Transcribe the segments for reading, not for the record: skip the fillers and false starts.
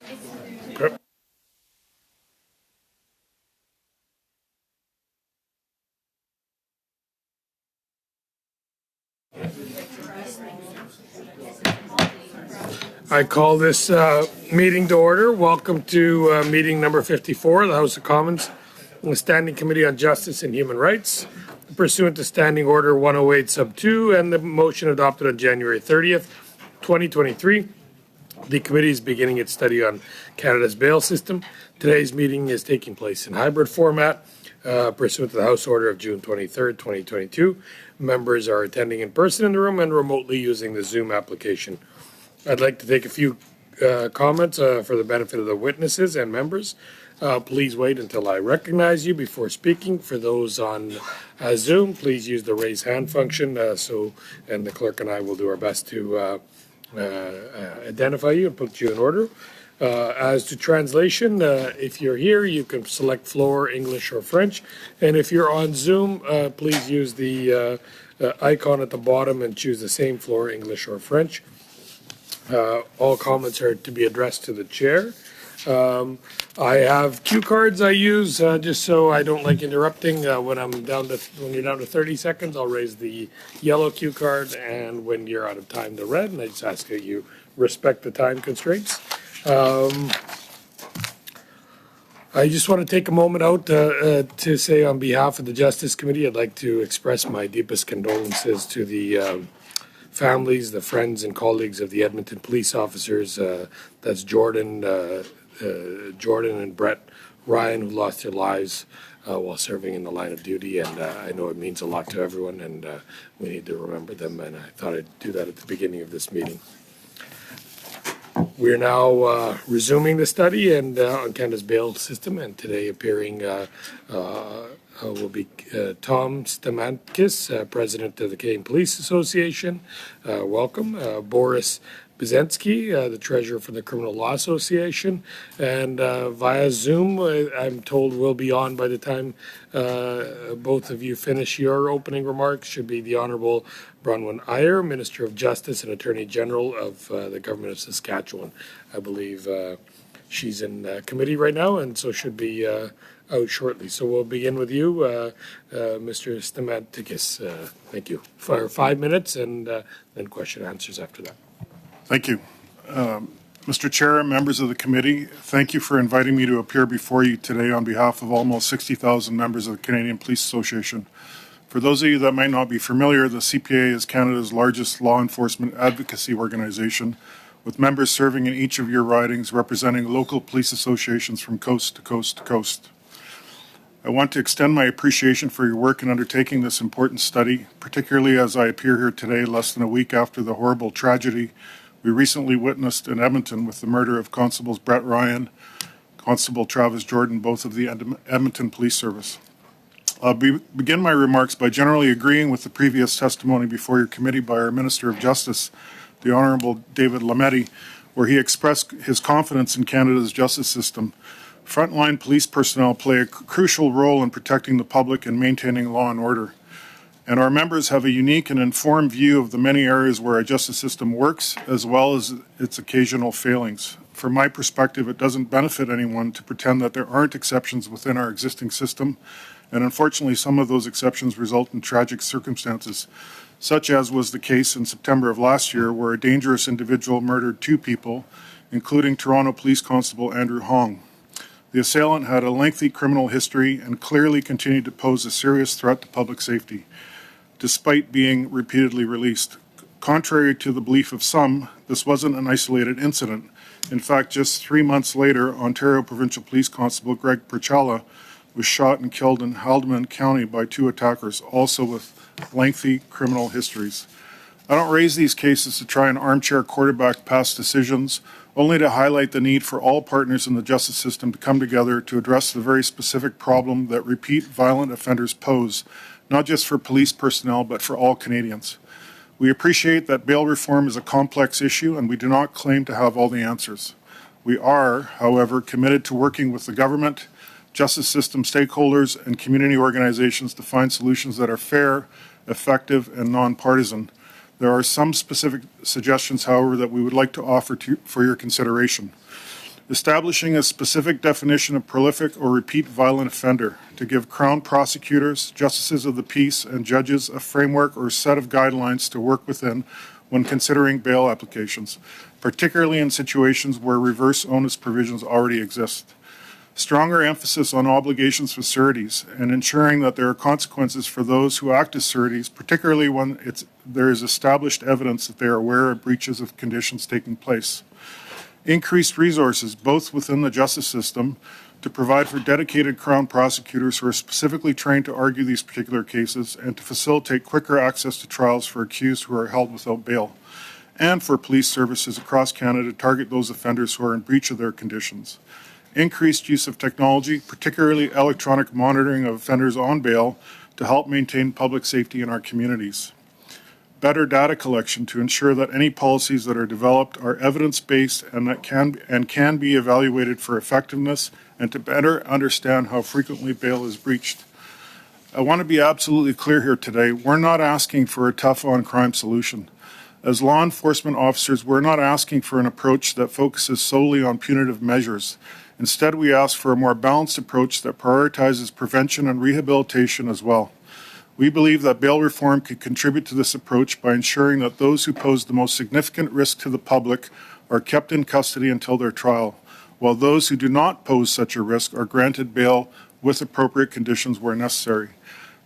Okay. I call this meeting to order. Welcome to meeting number 54 of the House of Commons, the Standing Committee on Justice and Human Rights, pursuant to Standing Order 108 sub 2 and the motion adopted on January 30th, 2023. The committee is beginning its study on Canada's bail system. Today's meeting is taking place in hybrid format, pursuant to the House Order of June 23rd, 2022. Members are attending in person in the room and remotely using the Zoom application. I'd like to take a few comments for the benefit of the witnesses and members. Please wait until I recognize you before speaking. For those on Zoom, please use the raise hand function and the clerk and I will do our best to identify you and put you in order. As to translation, if you're here, you can select floor, English, or French. And if you're on Zoom, please use the icon at the bottom and choose the same floor, English, or French. All comments are to be addressed to the chair. I have cue cards I use just so I don't like interrupting. When you're down to 30 seconds, I'll raise the yellow cue card, and when you're out of time, the red. And I just ask that you respect the time constraints. I just want to take a moment out to say on behalf of the Justice Committee, I'd like to express my deepest condolences to the families, the friends and colleagues of the Edmonton police officers. That's Jordan and Brett Ryan, who lost their lives while serving in the line of duty. And I know it means a lot to everyone, and we need to remember them. And I thought I'd do that at the beginning of this meeting. We're now resuming the study and on Canada's bail system, and today appearing will be Tom Stamatakis, President of the Canadian Police Association. Welcome. Boris Byzantsky, the Treasurer for the Criminal Law Association. And via Zoom, I'm told we'll be on by the time both of you finish your opening remarks, should be the Honourable Bronwyn Ayer, Minister of Justice and Attorney General of the Government of Saskatchewan. I believe she's in committee right now and so should be out shortly. So we'll begin with you, Mr. Stamatakis. Thank you. For 5 minutes and then question and answers after that. Thank you. Mr. Chair, members of the committee, thank you for inviting me to appear before you today on behalf of almost 60,000 members of the Canadian Police Association. For those of you that might not be familiar, the CPA is Canada's largest law enforcement advocacy organization, with members serving in each of your ridings representing local police associations from coast to coast to coast. I want to extend my appreciation for your work in undertaking this important study, particularly as I appear here today less than a week after the horrible tragedy we recently witnessed in Edmonton with the murder of Constables Brett Ryan, Constable Travis Jordan, both of the Edmonton Police Service. I'll begin my remarks by generally agreeing with the previous testimony before your committee by our Minister of Justice, the Honourable David Lametti, where he expressed his confidence in Canada's justice system. Frontline police personnel play a crucial role in protecting the public and maintaining law and order. And our members have a unique and informed view of the many areas where our justice system works, as well as its occasional failings. From my perspective, it doesn't benefit anyone to pretend that there aren't exceptions within our existing system, and unfortunately some of those exceptions result in tragic circumstances, such as was the case in September of last year, where a dangerous individual murdered 2 people, including Toronto Police Constable Andrew Hong. The assailant had a lengthy criminal history and clearly continued to pose a serious threat to public safety, despite being repeatedly released. Contrary to the belief of some, this wasn't an isolated incident. In fact, just 3 months later, Ontario Provincial Police Constable Greg Perchala was shot and killed in Haldimand County by 2 attackers, also with lengthy criminal histories. I don't raise these cases to try and armchair quarterback past decisions, only to highlight the need for all partners in the justice system to come together to address the very specific problem that repeat violent offenders pose, not just for police personnel, but for all Canadians. We appreciate that bail reform is a complex issue, and we do not claim to have all the answers. We are, however, committed to working with the government, justice system stakeholders, and community organizations to find solutions that are fair, effective, and nonpartisan. There are some specific suggestions, however, that we would like to offer for your consideration. establishing a specific definition of prolific or repeat violent offender to give Crown prosecutors, justices of the peace, and judges a framework or set of guidelines to work within when considering bail applications, particularly in situations where reverse onus provisions already exist. Stronger emphasis on obligations for sureties and ensuring that there are consequences for those who act as sureties, particularly when there is established evidence that they are aware of breaches of conditions taking place. Increased resources, both within the justice system, to provide for dedicated Crown prosecutors who are specifically trained to argue these particular cases and to facilitate quicker access to trials for accused who are held without bail, and for police services across Canada to target those offenders who are in breach of their conditions. Increased use of technology, particularly electronic monitoring of offenders on bail, to help maintain public safety in our communities. Better data collection to ensure that any policies that are developed are evidence-based and can be evaluated for effectiveness, and to better understand how frequently bail is breached. I want to be absolutely clear here today. We're not asking for a tough on crime solution. As law enforcement officers, we're not asking for an approach that focuses solely on punitive measures. Instead, we ask for a more balanced approach that prioritizes prevention and rehabilitation as well. We believe that bail reform could contribute to this approach by ensuring that those who pose the most significant risk to the public are kept in custody until their trial, while those who do not pose such a risk are granted bail with appropriate conditions where necessary.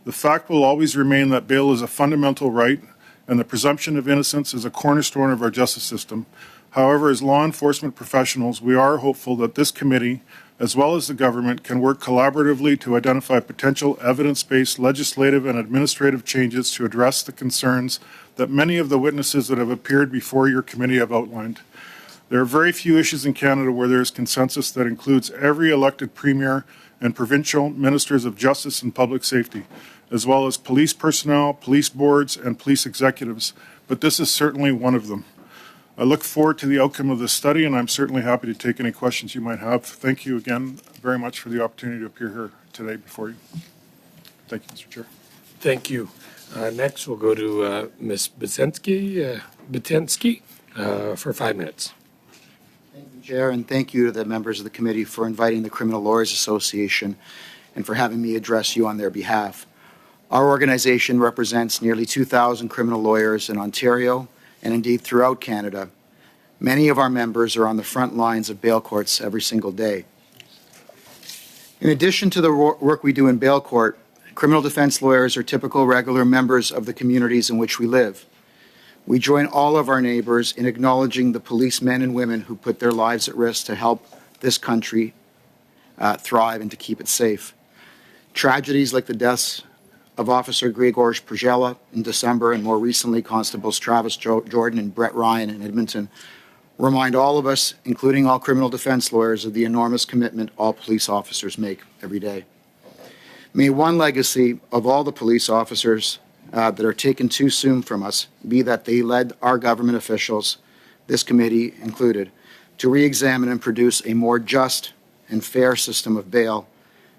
The fact will always remain that bail is a fundamental right, and the presumption of innocence is a cornerstone of our justice system. However, as law enforcement professionals, we are hopeful that this committee, as well as the government, can work collaboratively to identify potential evidence-based legislative and administrative changes to address the concerns that many of the witnesses that have appeared before your committee have outlined. There are very few issues in Canada where there is consensus that includes every elected premier and provincial ministers of justice and public safety, as well as police personnel, police boards, and police executives, but this is certainly one of them. I look forward to the outcome of this study, and I'm certainly happy to take any questions you might have. Thank you again very much for the opportunity to appear here today before you. Thank you, Mr. Chair. Thank you. Next, we'll go to Ms. Bitensky for 5 minutes. Thank you, Chair, and thank you to the members of the committee for inviting the Criminal Lawyers Association and for having me address you on their behalf. Our organization represents nearly 2,000 criminal lawyers in Ontario and indeed throughout Canada. Many of our members are on the front lines of bail courts every single day. In addition to the work we do in bail court, criminal defense lawyers are typical regular members of the communities in which we live. We join all of our neighbors in acknowledging the policemen and women who put their lives at risk to help this country thrive and to keep it safe. Tragedies like the deaths of Officer Grzegorz Przela in December and more recently Constables Travis Jordan and Brett Ryan in Edmonton remind all of us, including all criminal defense lawyers, of the enormous commitment all police officers make every day. May one legacy of all the police officers that are taken too soon from us be that they led our government officials, this committee included, to re-examine and produce a more just and fair system of bail,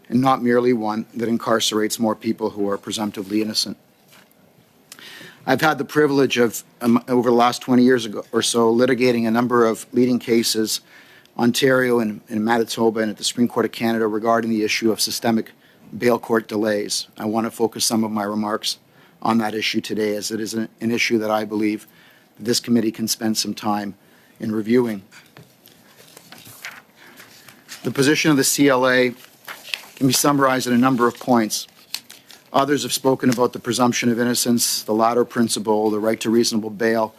and not merely one that incarcerates more people who are presumptively innocent. I've had the privilege of, over the last 20 years or so, litigating a number of leading cases, Ontario and Manitoba and at the Supreme Court of Canada, regarding the issue of systemic bail court delays. I want to focus some of my remarks on that issue today, as it is an issue that I believe this committee can spend some time in reviewing. The position of the CLA can be summarized in a number of points. Others have spoken about the presumption of innocence, the latter principle, the right to reasonable bail.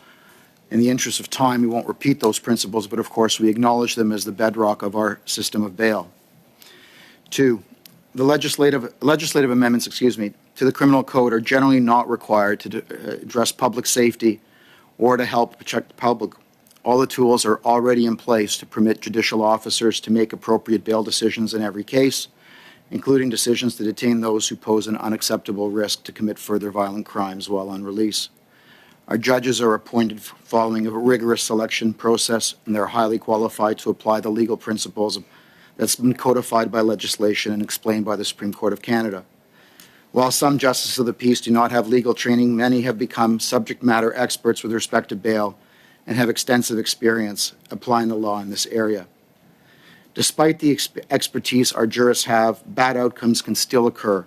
In the interest of time, we won't repeat those principles, but of course we acknowledge them as the bedrock of our system of bail. 2, the legislative amendments, to the criminal code are generally not required to address public safety or to help protect the public. All the tools are already in place to permit judicial officers to make appropriate bail decisions in every case, including decisions to detain those who pose an unacceptable risk to commit further violent crimes while on release. Our judges are appointed following a rigorous selection process, and they're highly qualified to apply the legal principles that's been codified by legislation and explained by the Supreme Court of Canada. While some justices of the peace do not have legal training, many have become subject matter experts with respect to bail and have extensive experience applying the law in this area. Despite the expertise our jurists have, bad outcomes can still occur.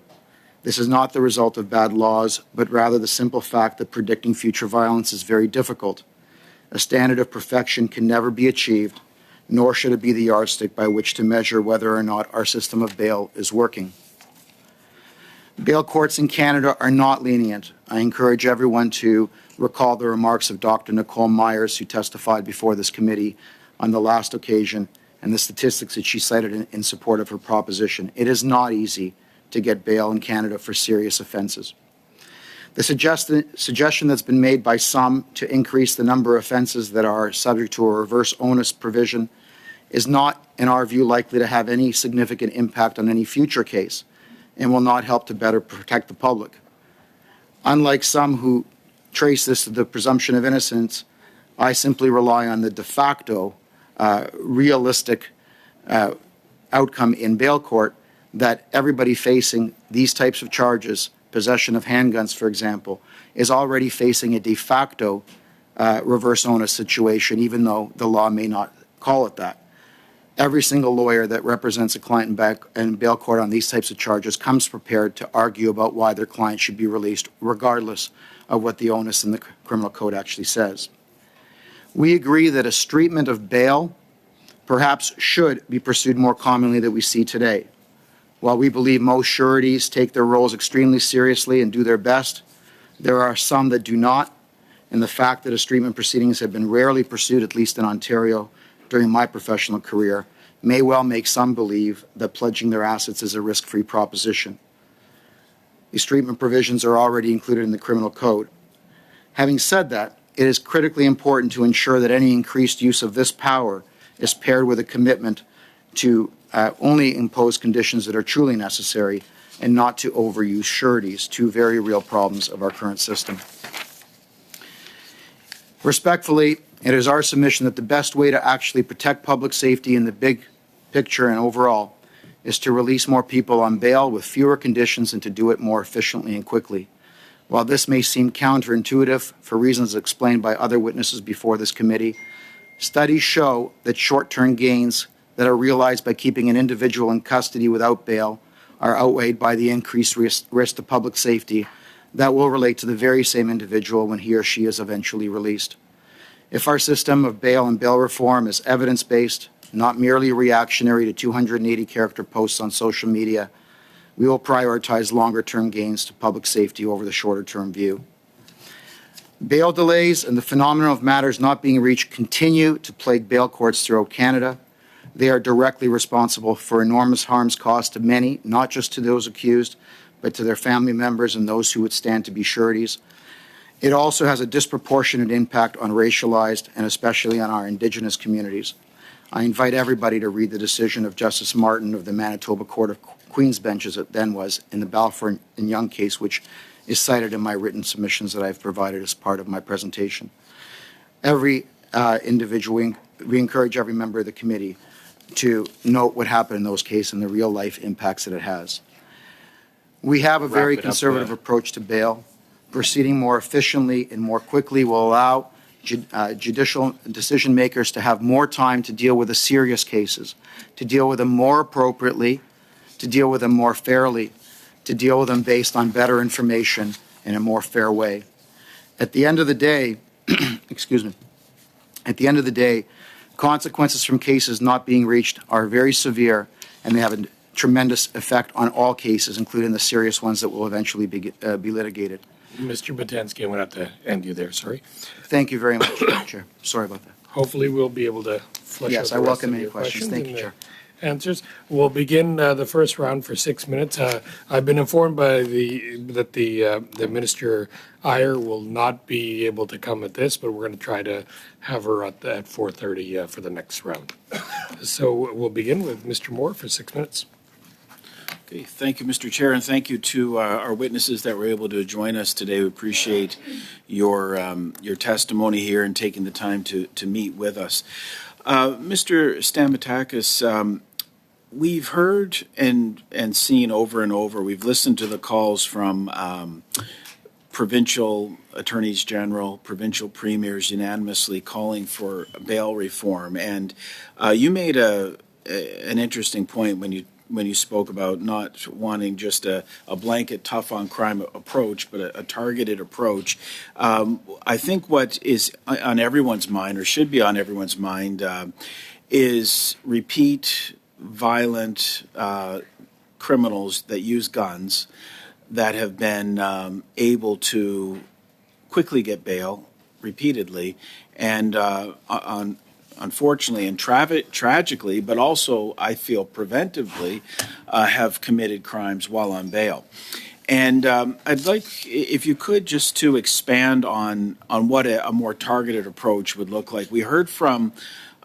This is not the result of bad laws, but rather the simple fact that predicting future violence is very difficult. A standard of perfection can never be achieved, nor should it be the yardstick by which to measure whether or not our system of bail is working. Bail courts in Canada are not lenient. I encourage everyone to recall the remarks of Dr. Nicole Myers, who testified before this committee on the last occasion, and the statistics that she cited in support of her proposition. It is not easy to get bail in Canada for serious offences. The suggestion that's been made by some to increase the number of offences that are subject to a reverse onus provision is not, in our view, likely to have any significant impact on any future case and will not help to better protect the public. Unlike some who trace this to the presumption of innocence, I simply rely on the de facto realistic outcome in bail court that everybody facing these types of charges, possession of handguns, for example, is already facing a de facto reverse onus situation, even though the law may not call it that. Every single lawyer that represents a client in bail court on these types of charges comes prepared to argue about why their client should be released, regardless of what the onus in the criminal code actually says. We agree that a treatment of bail perhaps should be pursued more commonly than we see today. While we believe most sureties take their roles extremely seriously and do their best, there are some that do not, and the fact that estrangement proceedings have been rarely pursued, at least in Ontario, during my professional career, may well make some believe that pledging their assets is a risk-free proposition. These treatment provisions are already included in the criminal code. Having said that, it is critically important to ensure that any increased use of this power is paired with a commitment to only impose conditions that are truly necessary and not to overuse sureties, two very real problems of our current system. Respectfully, it is our submission that the best way to actually protect public safety in the big picture and overall is to release more people on bail with fewer conditions and to do it more efficiently and quickly. While this may seem counterintuitive for reasons explained by other witnesses before this committee, studies show that short-term gains that are realized by keeping an individual in custody without bail are outweighed by the increased risk to public safety that will relate to the very same individual when he or she is eventually released. If our system of bail and bail reform is evidence-based, not merely reactionary to 280-character posts on social media, we will prioritize longer-term gains to public safety over the shorter-term view. Bail delays and the phenomenon of matters not being reached continue to plague bail courts throughout Canada. They are directly responsible for enormous harms caused to many, not just to those accused, but to their family members and those who would stand to be sureties. It also has a disproportionate impact on racialized and especially on our Indigenous communities. I invite everybody to read the decision of Justice Martin of the Manitoba Court of Queen's Bench, as it then was, in the Balfour and Young case, which is cited in my written submissions that I've provided as part of my presentation. Every individual, we encourage every member of the committee to note what happened in those cases and the real-life impacts that it has. We have a very conservative approach to bail. Proceeding more efficiently and more quickly will allow judicial decision makers to have more time to deal with the serious cases, to deal with them more appropriately, to deal with them more fairly, to deal with them based on better information in a more fair way. At the end of the day, at the end of the day, consequences from cases not being reached are very severe, and they have a tremendous effect on all cases, including the serious ones that will eventually be litigated. Mr. Batansky, I'm going to have to end you there, sorry. Thank you very much, Chair. Sorry about that. Hopefully we'll be able to flesh out Yes, I the rest welcome of any your questions. Thank you, and, Chair. Answers. We'll begin the first round for 6 minutes. I've been informed by that the Minister Iyer will not be able to come at this, but we're going to try to have her at 4:30 for the next round. So we'll begin with Mr. Moore for 6 minutes. Okay, thank you, Mr. Chair, and thank you to our witnesses that were able to join us today. We appreciate your testimony here and taking the time to meet with us. Mr. Stamatakis, we've heard and seen over and over, we've listened to the calls from provincial attorneys general, provincial premiers unanimously calling for bail reform. And you made an an interesting point when you spoke about not wanting just a blanket tough on crime approach, but a targeted approach. I think what is on everyone's mind, or should be on everyone's mind, is repeat violent criminals that use guns that have been able to quickly get bail repeatedly, and unfortunately and tragically, but also I feel preventively, have committed crimes while on bail. And I'd like, if you could, just to expand on what a more targeted approach would look like. We heard from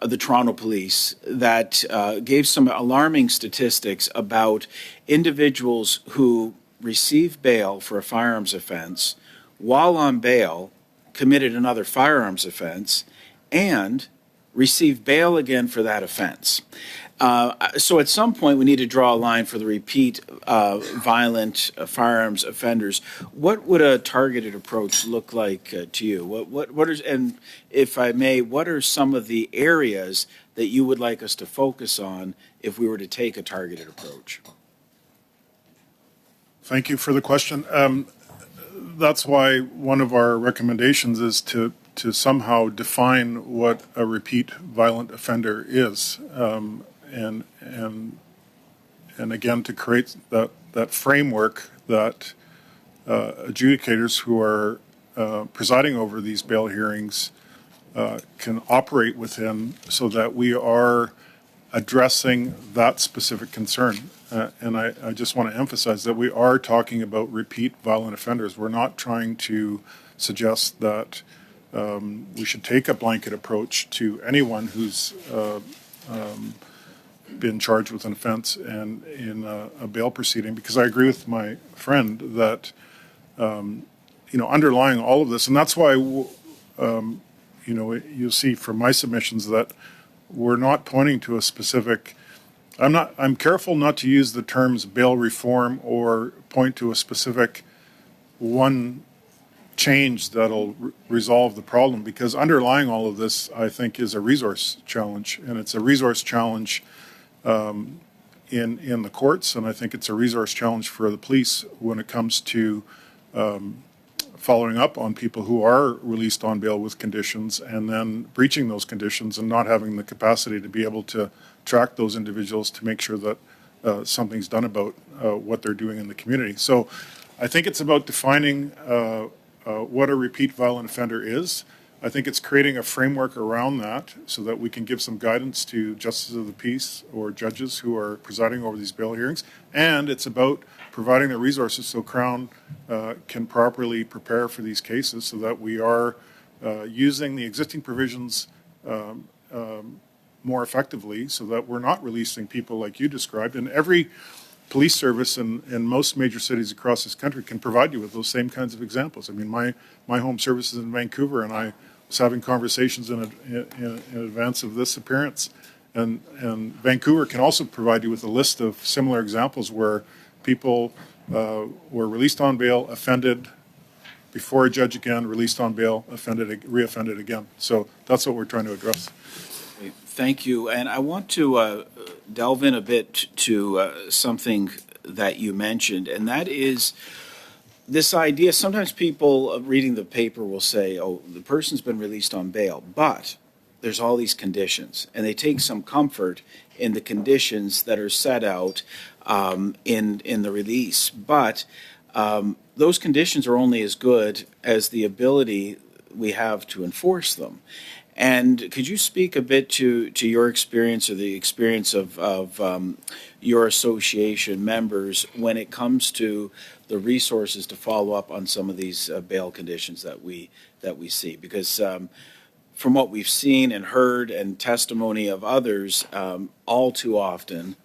the Toronto Police that gave some alarming statistics about individuals who received bail for a firearms offense, while on bail committed another firearms offense, and received bail again for that offense. So at some point we need to draw a line for the repeat violent firearms offenders. What would a targeted approach look like to you? What is, and if I may, what are some of the areas that you would like us to focus on if we were to take a targeted approach? Thank you for the question. That's why one of our recommendations is to somehow define what a repeat violent offender is, and again to create that framework that adjudicators who are presiding over these bail hearings can operate within, so that we are addressing that specific concern. And I just want to emphasize that we are talking about repeat violent offenders. We're not trying to suggest that we should take a blanket approach to anyone who's been charged with an offense and in a bail proceeding, because I agree with my friend that underlying all of this, and that's why you'll see from my submissions that we're not pointing to a specific. I'm careful not to use the terms bail reform or point to a specific one change that'll resolve the problem, because underlying all of this, I think, is a resource challenge, and it's a resource challenge in the courts, and I think it's a resource challenge for the police when it comes to following up on people who are released on bail with conditions and then breaching those conditions and not having the capacity to be able to track those individuals to make sure that something's done about what they're doing in the community. So I think it's about defining what a repeat violent offender is. I think it's creating a framework around that so that we can give some guidance to justices of the peace or judges who are presiding over these bail hearings. And it's about providing the resources so Crown can properly prepare for these cases, so that we are using the existing provisions more effectively, so that we're not releasing people like you described. And every police service in most major cities across this country can provide you with those same kinds of examples. I mean, my home service is in Vancouver, and I was having conversations in advance of this appearance. And Vancouver can also provide you with a list of similar examples where people were released on bail, offended before a judge again, released on bail, reoffended again. So that's what we're trying to address. Thank you. And I want to delve in a bit to something that you mentioned, and that is this idea. Sometimes people reading the paper will say, oh, the person's been released on bail, but there's all these conditions, and they take some comfort in the conditions that are set out in the release. But those conditions are only as good as the ability we have to enforce them. And could you speak a bit to your experience, or the experience of your association members when it comes to the resources to follow up on some of these bail conditions that we see? Because from what we've seen and heard and testimony of others, all too often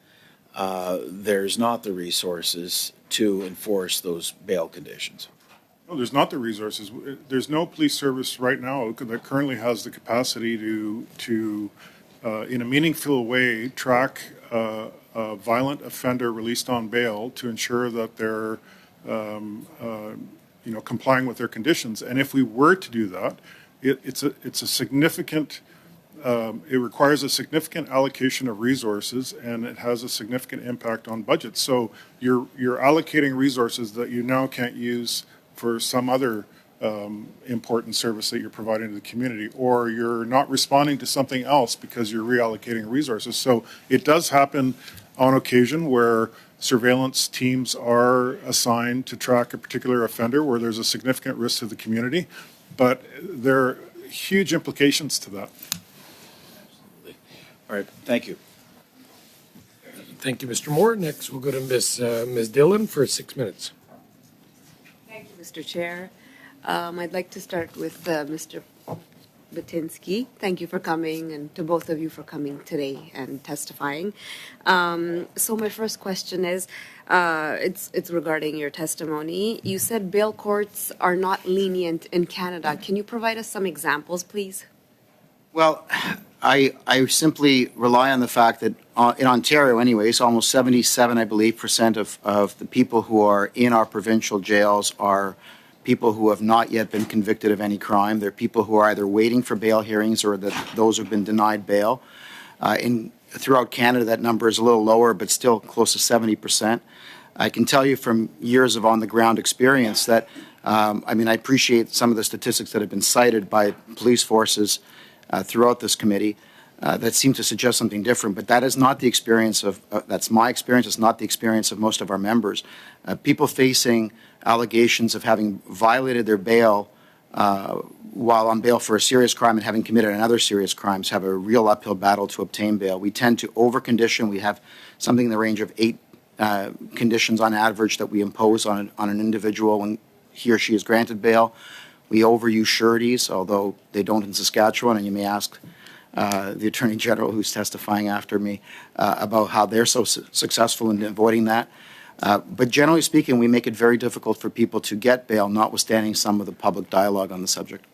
there's not the resources to enforce those bail conditions. No, there's not the resources. There's no police service right now that currently has the capacity to in a meaningful way, track a violent offender released on bail to ensure that they're, complying with their conditions. And if we were to do that, it's a significant it requires a significant allocation of resources, and it has a significant impact on budgets. So you're allocating resources that you now can't use for some other important service that you're providing to the community, or you're not responding to something else because you're reallocating resources. So it does happen on occasion where surveillance teams are assigned to track a particular offender where there's a significant risk to the community, but there are huge implications to that. All right, thank you. Thank you, Mr. Moore. Next, we'll go to Ms. Dillon for 6 minutes. Thank you, Mr. Chair. I'd like to start with Mr. Batinsky. Thank you for coming, and to both of you for coming today and testifying. So my first question is, it's regarding your testimony. You said bail courts are not lenient in Canada. Can you provide us some examples, please? Well, I simply rely on the fact that in Ontario anyways, almost 77, I believe, % of the people who are in our provincial jails are people who have not yet been convicted of any crime. They're people who are either waiting for bail hearings or those who've been denied bail. Throughout Canada, that number is a little lower, but still close to 70%. I can tell you from years of on-the-ground experience that, I appreciate some of the statistics that have been cited by police forces throughout this committee that seem to suggest something different, but that is not the experience of, that's my experience, it's not the experience of most of our members. People facing allegations of having violated their bail while on bail for a serious crime and having committed another serious crimes have a real uphill battle to obtain bail. We tend to over-condition. We have something in the range of 8 conditions on average that we impose on an individual when he or she is granted bail. We overuse sureties, although they don't in Saskatchewan, and you may ask the Attorney General, who's testifying after me, about how they're so successful in avoiding that. But generally speaking, we make it very difficult for people to get bail, notwithstanding some of the public dialogue on the subject.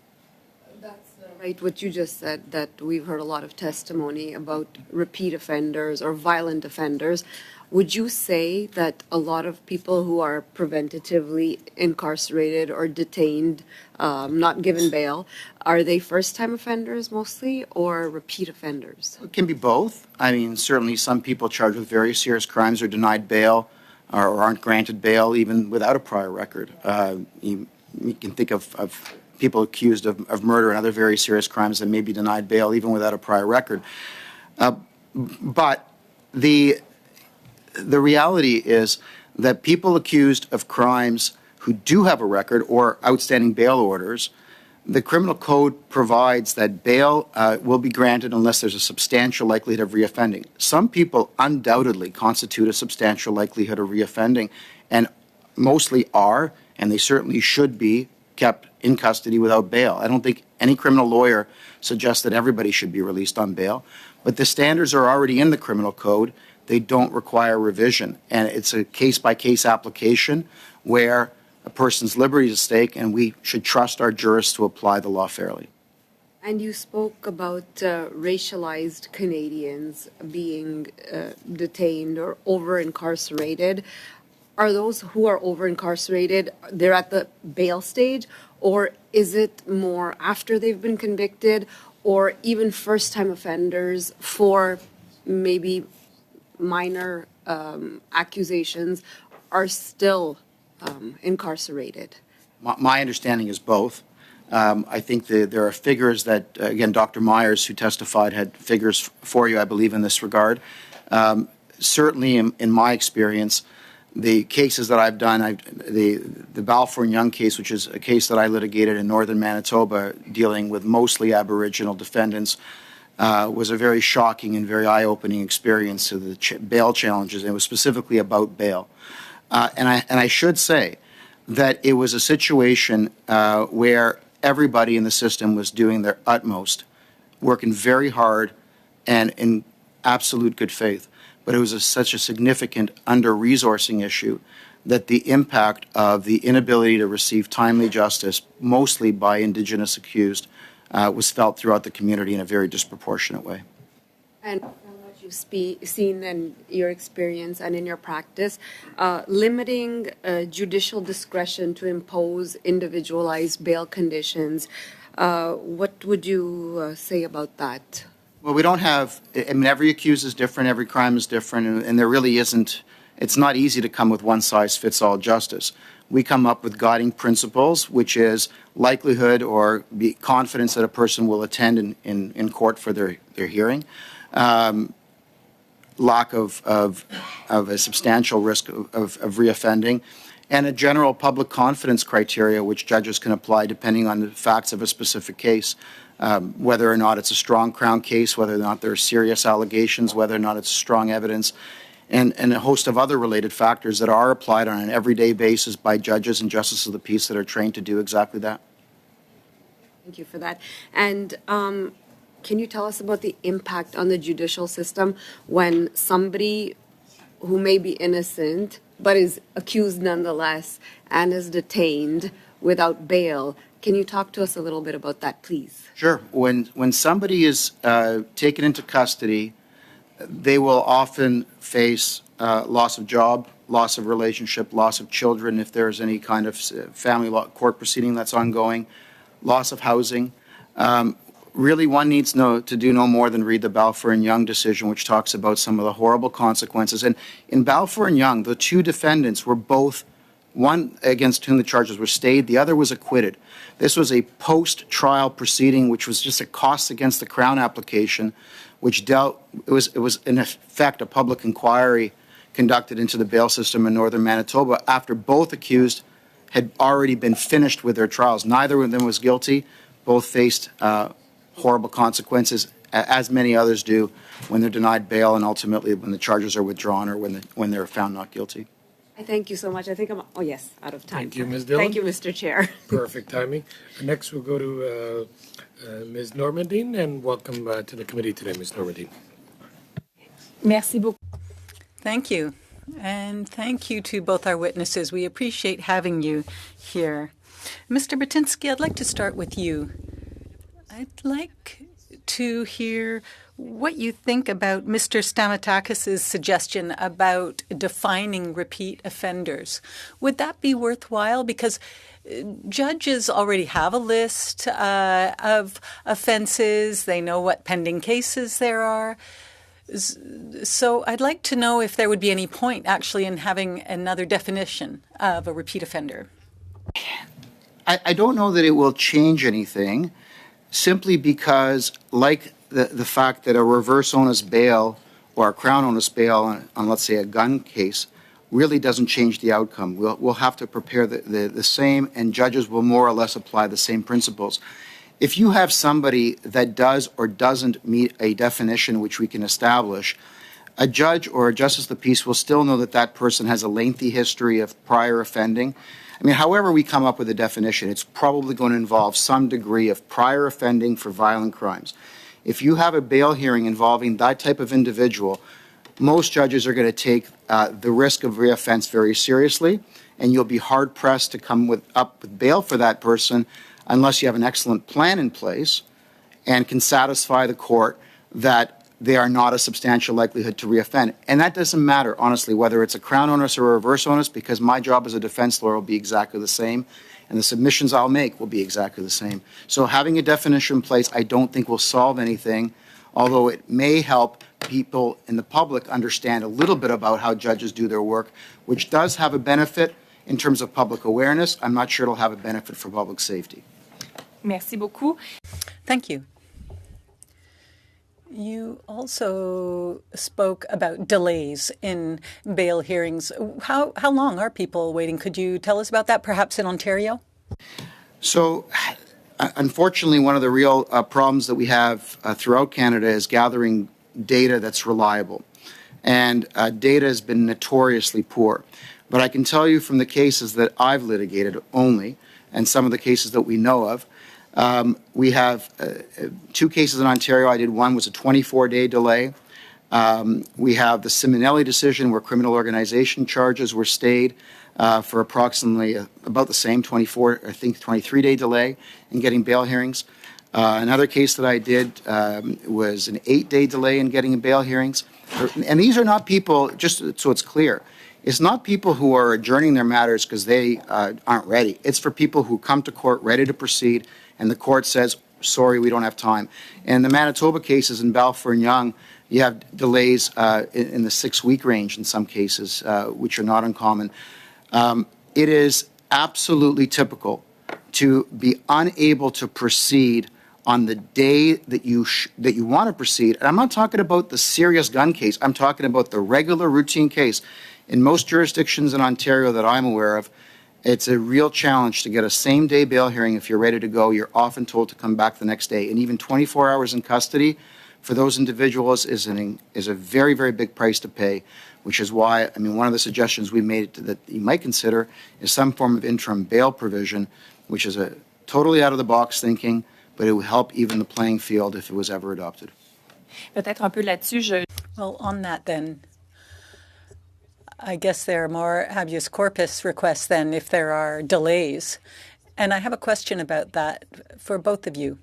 That's right, what you just said, that we've heard a lot of testimony about repeat offenders or violent offenders. Would you say that a lot of people who are preventatively incarcerated or detained, not given bail, are they first-time offenders mostly or repeat offenders? It can be both. Certainly some people charged with very serious crimes are denied bail or aren't granted bail even without a prior record. You can think of people accused of murder and other very serious crimes that may be denied bail even without a prior record. But the reality is that people accused of crimes who do have a record or outstanding bail orders, the criminal code provides that bail will be granted unless there's a substantial likelihood of reoffending. Some people undoubtedly constitute a substantial likelihood of reoffending and mostly are, and they certainly should be, kept in custody without bail. I don't think any criminal lawyer suggests that everybody should be released on bail, but the standards are already in the criminal code. They don't require revision, and it's a case-by-case application where a person's liberty is at stake, and we should trust our jurists to apply the law fairly. And you spoke about racialized Canadians being detained or over-incarcerated. Are those who are over-incarcerated, they're at the bail stage, or is it more after they've been convicted, or even first-time offenders for maybe minor accusations are still incarcerated? My understanding is both. I think there are figures that, again, Dr. Myers, who testified, had figures for you, I believe, in this regard. Certainly, in my experience, the cases that I've done, the Balfour and Young case, which is a case that I litigated in northern Manitoba dealing with mostly Aboriginal defendants, was a very shocking and very eye-opening experience to the bail challenges, and it was specifically about bail. And I should say that it was a situation where everybody in the system was doing their utmost, working very hard and in absolute good faith. But it was such a significant under-resourcing issue that the impact of the inability to receive timely justice, mostly by Indigenous accused, was felt throughout the community in a very disproportionate way. And from what you've seen in your experience and in your practice, limiting judicial discretion to impose individualized bail conditions, what would you say about that? Well, we don't have, I mean, every accused is different, every crime is different, and there really isn't, it's not easy to come with one-size-fits-all justice. We come up with guiding principles, which is likelihood or confidence that a person will attend in court for their hearing, lack of a substantial risk of reoffending, and a general public confidence criteria which judges can apply depending on the facts of a specific case, whether or not it's a strong Crown case, whether or not there are serious allegations, whether or not it's strong evidence, and a host of other related factors that are applied on an everyday basis by judges and justices of the peace that are trained to do exactly that. Thank you for that. And can you tell us about the impact on the judicial system when somebody who may be innocent but is accused nonetheless and is detained without bail? Can you talk to us a little bit about that, please? Sure. When somebody is taken into custody, they will often face loss of job, loss of relationship, loss of children if there's any kind of family law court proceeding that's ongoing, loss of housing. Really, one needs to do no more than read the Balfour and Young decision, which talks about some of the horrible consequences. And in Balfour and Young, the two defendants were both, one against whom the charges were stayed, the other was acquitted. This was a post-trial proceeding, which was just a cost against the Crown application, which it was in effect a public inquiry conducted into the bail system in northern Manitoba after both accused had already been finished with their trials. Neither of them was guilty. Both faced horrible consequences, as many others do when they're denied bail and ultimately when the charges are withdrawn or when they're found not guilty. I thank you so much. I think I'm, oh yes, out of time. Thank you, Ms. Dillon. Thank you, Mr. Chair. Perfect timing. Next, we'll go to Ms. Normandine, and welcome to the committee today, Ms. Normandine. Merci beaucoup. Thank you. And thank you to both our witnesses. We appreciate having you here. Mr. Batinsky, I'd like to start with you. I'd like to hear what you think about Mr. Stamatakis' suggestion about defining repeat offenders. Would that be worthwhile? Because judges already have a list of offenses. They know what pending cases there are. So I'd like to know if there would be any point actually in having another definition of a repeat offender. I don't know that it will change anything, simply because, like the fact that a reverse onus bail or a Crown onus bail on, let's say, a gun case really doesn't change the outcome. We'll have to prepare the same, and judges will more or less apply the same principles. If you have somebody that does or doesn't meet a definition which we can establish, a judge or a justice of the peace will still know that that person has a lengthy history of prior offending. I mean, however we come up with a definition, it's probably going to involve some degree of prior offending for violent crimes. If you have a bail hearing involving that type of individual, most judges are going to take the risk of reoffense very seriously, and you'll be hard-pressed to come up with bail for that person unless you have an excellent plan in place and can satisfy the court that they are not a substantial likelihood to reoffend. And that doesn't matter, honestly, whether it's a Crown onus or a reverse onus, because my job as a defense lawyer will be exactly the same, and the submissions I'll make will be exactly the same. So having a definition in place, I don't think will solve anything, although it may help people in the public understand a little bit about how judges do their work, which does have a benefit in terms of public awareness. I'm not sure it'll have a benefit for public safety. Merci beaucoup. Thank you. You also spoke about delays in bail hearings. How long are people waiting? Could you tell us about that, perhaps in Ontario? So, unfortunately, one of the real problems that we have throughout Canada is gathering data that's reliable. And data has been notoriously poor. But I can tell you from the cases that I've litigated only, and some of the cases that we know of, we have two cases in Ontario. I did one was a 24-day delay. We have the Simonelli decision where criminal organization charges were stayed for approximately about the same 23-day delay in getting bail hearings. Another case that I did was an 8-day delay in getting bail hearings. And these are not people, just so it's clear, it's not people who are adjourning their matters because they aren't ready. It's for people who come to court ready to proceed, and the court says, sorry, we don't have time. And the Manitoba cases in Balfour and Young, you have delays in the 6-week range in some cases, which are not uncommon. It is absolutely typical to be unable to proceed on the day that you want to proceed. And I'm not talking about the serious gun case. I'm talking about the regular routine case. In most jurisdictions in Ontario that I'm aware of, it's a real challenge to get a same-day bail hearing. If you're ready to go, you're often told to come back the next day. And even 24 hours in custody for those individuals is a very, very big price to pay, which is why, I mean, one of the suggestions we made that you might consider is some form of interim bail provision, which is a totally out-of-the-box thinking, but it would help even the playing field if it was ever adopted. Peut-être un peu là-dessus, Well, on that then, I guess there are more habeas corpus requests than if there are delays. And I have a question about that for both of you.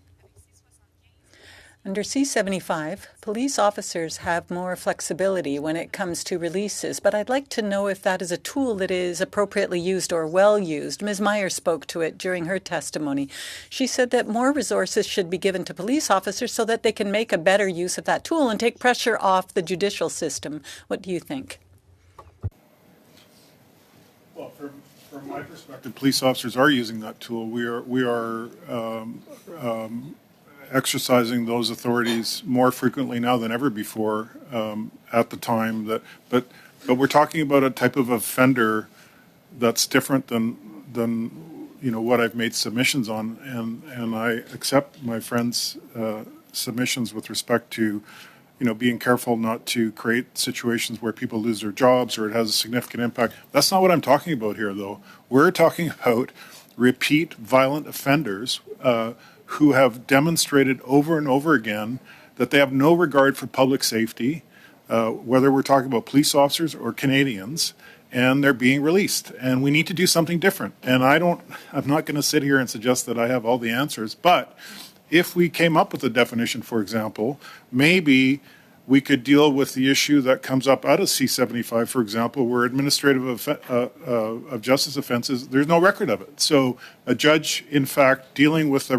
Under C-75, police officers have more flexibility when it comes to releases, but I'd like to know if that is a tool that is appropriately used or well used. Ms. Meyer spoke to it during her testimony. She said that more resources should be given to police officers so that they can make a better use of that tool and take pressure off the judicial system. What do you think? Well, from my perspective, police officers are using that tool. We are exercising those authorities more frequently now than ever before. At the time that, but we're talking about a type of offender that's different than what I've made submissions on, and I accept my friend's submissions with respect to being careful not to create situations where people lose their jobs or it has a significant impact. That's not what I'm talking about here, though. We're talking about repeat violent offenders who have demonstrated over and over again that they have no regard for public safety, whether we're talking about police officers or Canadians, and they're being released. And we need to do something different. And I'm not going to sit here and suggest that I have all the answers, but if we came up with a definition, for example, maybe we could deal with the issue that comes up out of C-75, for example, where administrative of justice offenses, there's no record of it. So a judge, in fact, dealing with a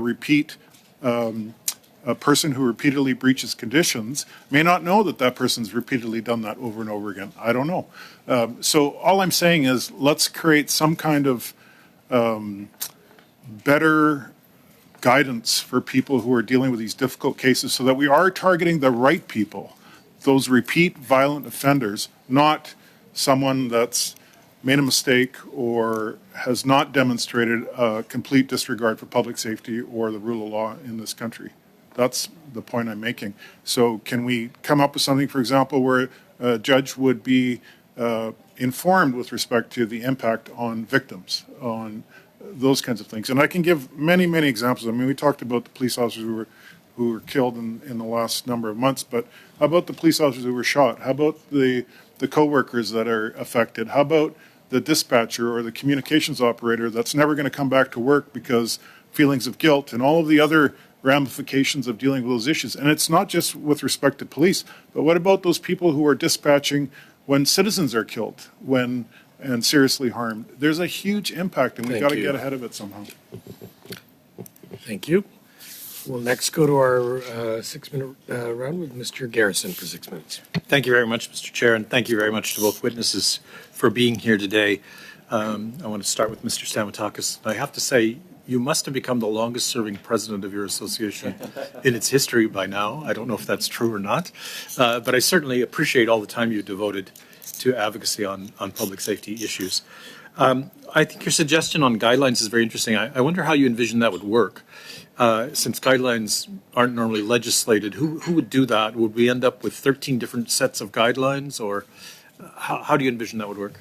person who repeatedly breaches conditions may not know that person's repeatedly done that over and over again. I don't know. So all I'm saying is let's create some kind of better guidance for people who are dealing with these difficult cases so that we are targeting the right people, those repeat violent offenders, not someone that's made a mistake or has not demonstrated a complete disregard for public safety or the rule of law in this country. That's the point I'm making. So can we come up with something, for example, where a judge would be informed with respect to the impact on victims, on those kinds of things? And I can give many, many examples. I mean, we talked about the police officers who were killed in the last number of months, but how about the police officers who were shot? How about the co-workers that are affected? How about the dispatcher or the communications operator that's never going to come back to work because feelings of guilt and all of the other ramifications of dealing with those issues? And it's not just with respect to police, but what about those people who are dispatching when citizens are killed, and seriously harmed? There's a huge impact, and we've got to get ahead of it somehow. Thank you. We'll next go to our 6-minute round with Mr. Garrison for 6 minutes. Thank you very much, Mr. Chair, and thank you very much to both witnesses for being here today. I want to start with Mr. Stamatakis. I have to say, you must have become the longest-serving president of your association in its history by now. I don't know if that's true or not, but I certainly appreciate all the time you devoted to advocacy on public safety issues. I think your suggestion on guidelines is very interesting. I wonder how you envision that would work. Since guidelines aren't normally legislated, who would do that? Would we end up with 13 different sets of guidelines, or how do you envision that would work?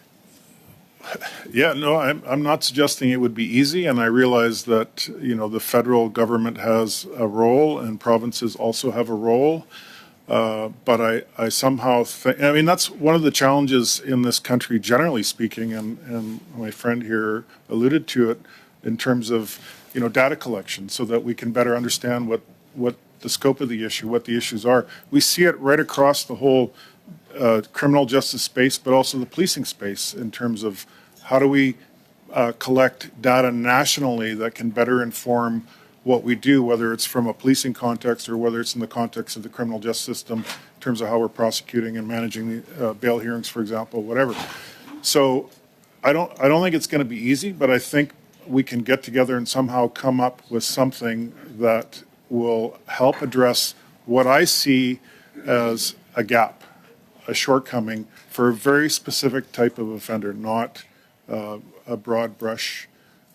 Yeah, no, I'm not suggesting it would be easy, and I realize that, the federal government has a role and provinces also have a role, but I somehow think, that's one of the challenges in this country, generally speaking, and my friend here alluded to it, in terms of, data collection, so that we can better understand what the scope of the issue, what the issues are. We see it right across the whole criminal justice space, but also the policing space, in terms of how do we collect data nationally that can better inform what we do, whether it's from a policing context or whether it's in the context of the criminal justice system, in terms of how we're prosecuting and managing the bail hearings, for example, whatever. So I don't think it's going to be easy, but I think we can get together and somehow come up with something that will help address what I see as a gap, a shortcoming for a very specific type of offender, not a broad brush,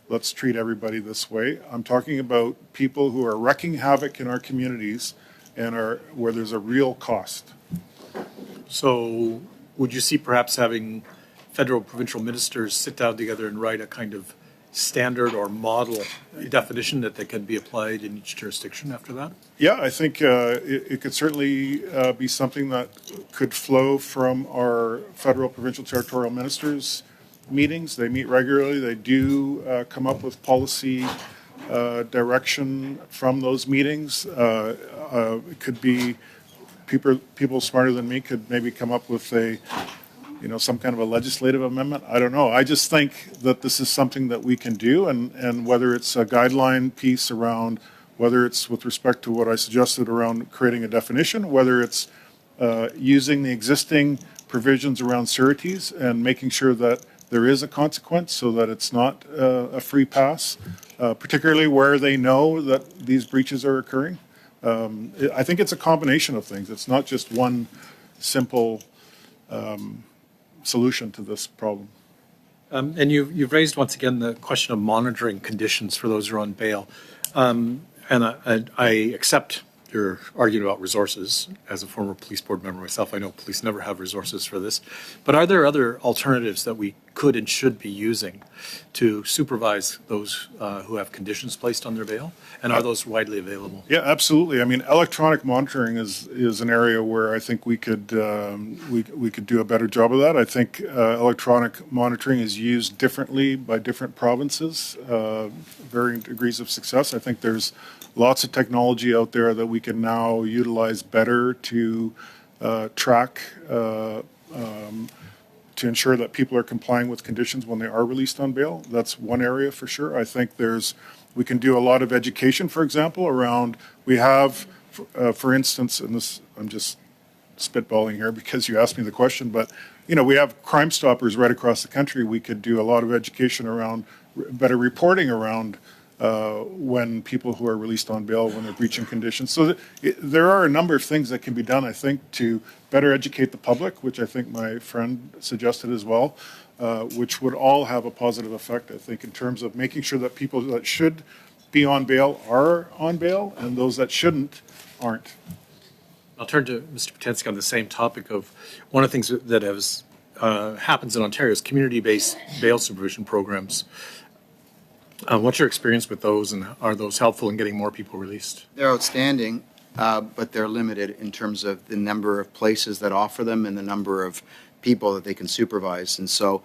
let's treat everybody this way. I'm talking about people who are wreaking havoc in our communities and where there's a real cost. So would you see perhaps having federal provincial ministers sit down together and write a kind of standard or model definition that can be applied in each jurisdiction after that? Yeah, I think it could certainly be something that could flow from our federal, provincial, territorial ministers' meetings. They meet regularly. They do come up with policy direction from those meetings. It could be people smarter than me could maybe come up with some kind of a legislative amendment. I don't know. I just think that this is something that we can do, and whether it's a guideline piece around, whether it's with respect to what I suggested around creating a definition, whether it's using the existing provisions around sureties and making sure that there is a consequence so that it's not a free pass, particularly where they know that these breaches are occurring. I think it's a combination of things. It's not just one simple solution to this problem. And you've raised once again the question of monitoring conditions for those who are on bail. And I accept your argument about resources. As a former police board member myself, I know police never have resources for this. But are there other alternatives that we could and should be using to supervise those who have conditions placed on their bail? And are those widely available? Yeah, absolutely. I mean, electronic monitoring is an area where I think we could do a better job of that. I think electronic monitoring is used differently by different provinces, varying degrees of success. I think there's lots of technology out there that we can now utilize better to track, to ensure that people are complying with conditions when they are released on bail. That's one area for sure. I think we can do a lot of education, for example, around, we have, for instance, and this, I'm just spitballing here because you asked me the question, but, we have Crime Stoppers right across the country. We could do a lot of education around better reporting around when people who are released on bail, when they're breaching conditions. So there are a number of things that can be done, I think, to better educate the public, which I think my friend suggested as well, which would all have a positive effect, I think, in terms of making sure that people that should be on bail are on bail and those that shouldn't aren't. I'll turn to Mr. Potensky on the same topic of one of the things that happens in Ontario is community-based bail supervision programs. What's your experience with those, and are those helpful in getting more people released? They're outstanding, but they're limited in terms of the number of places that offer them and the number of people that they can supervise. And so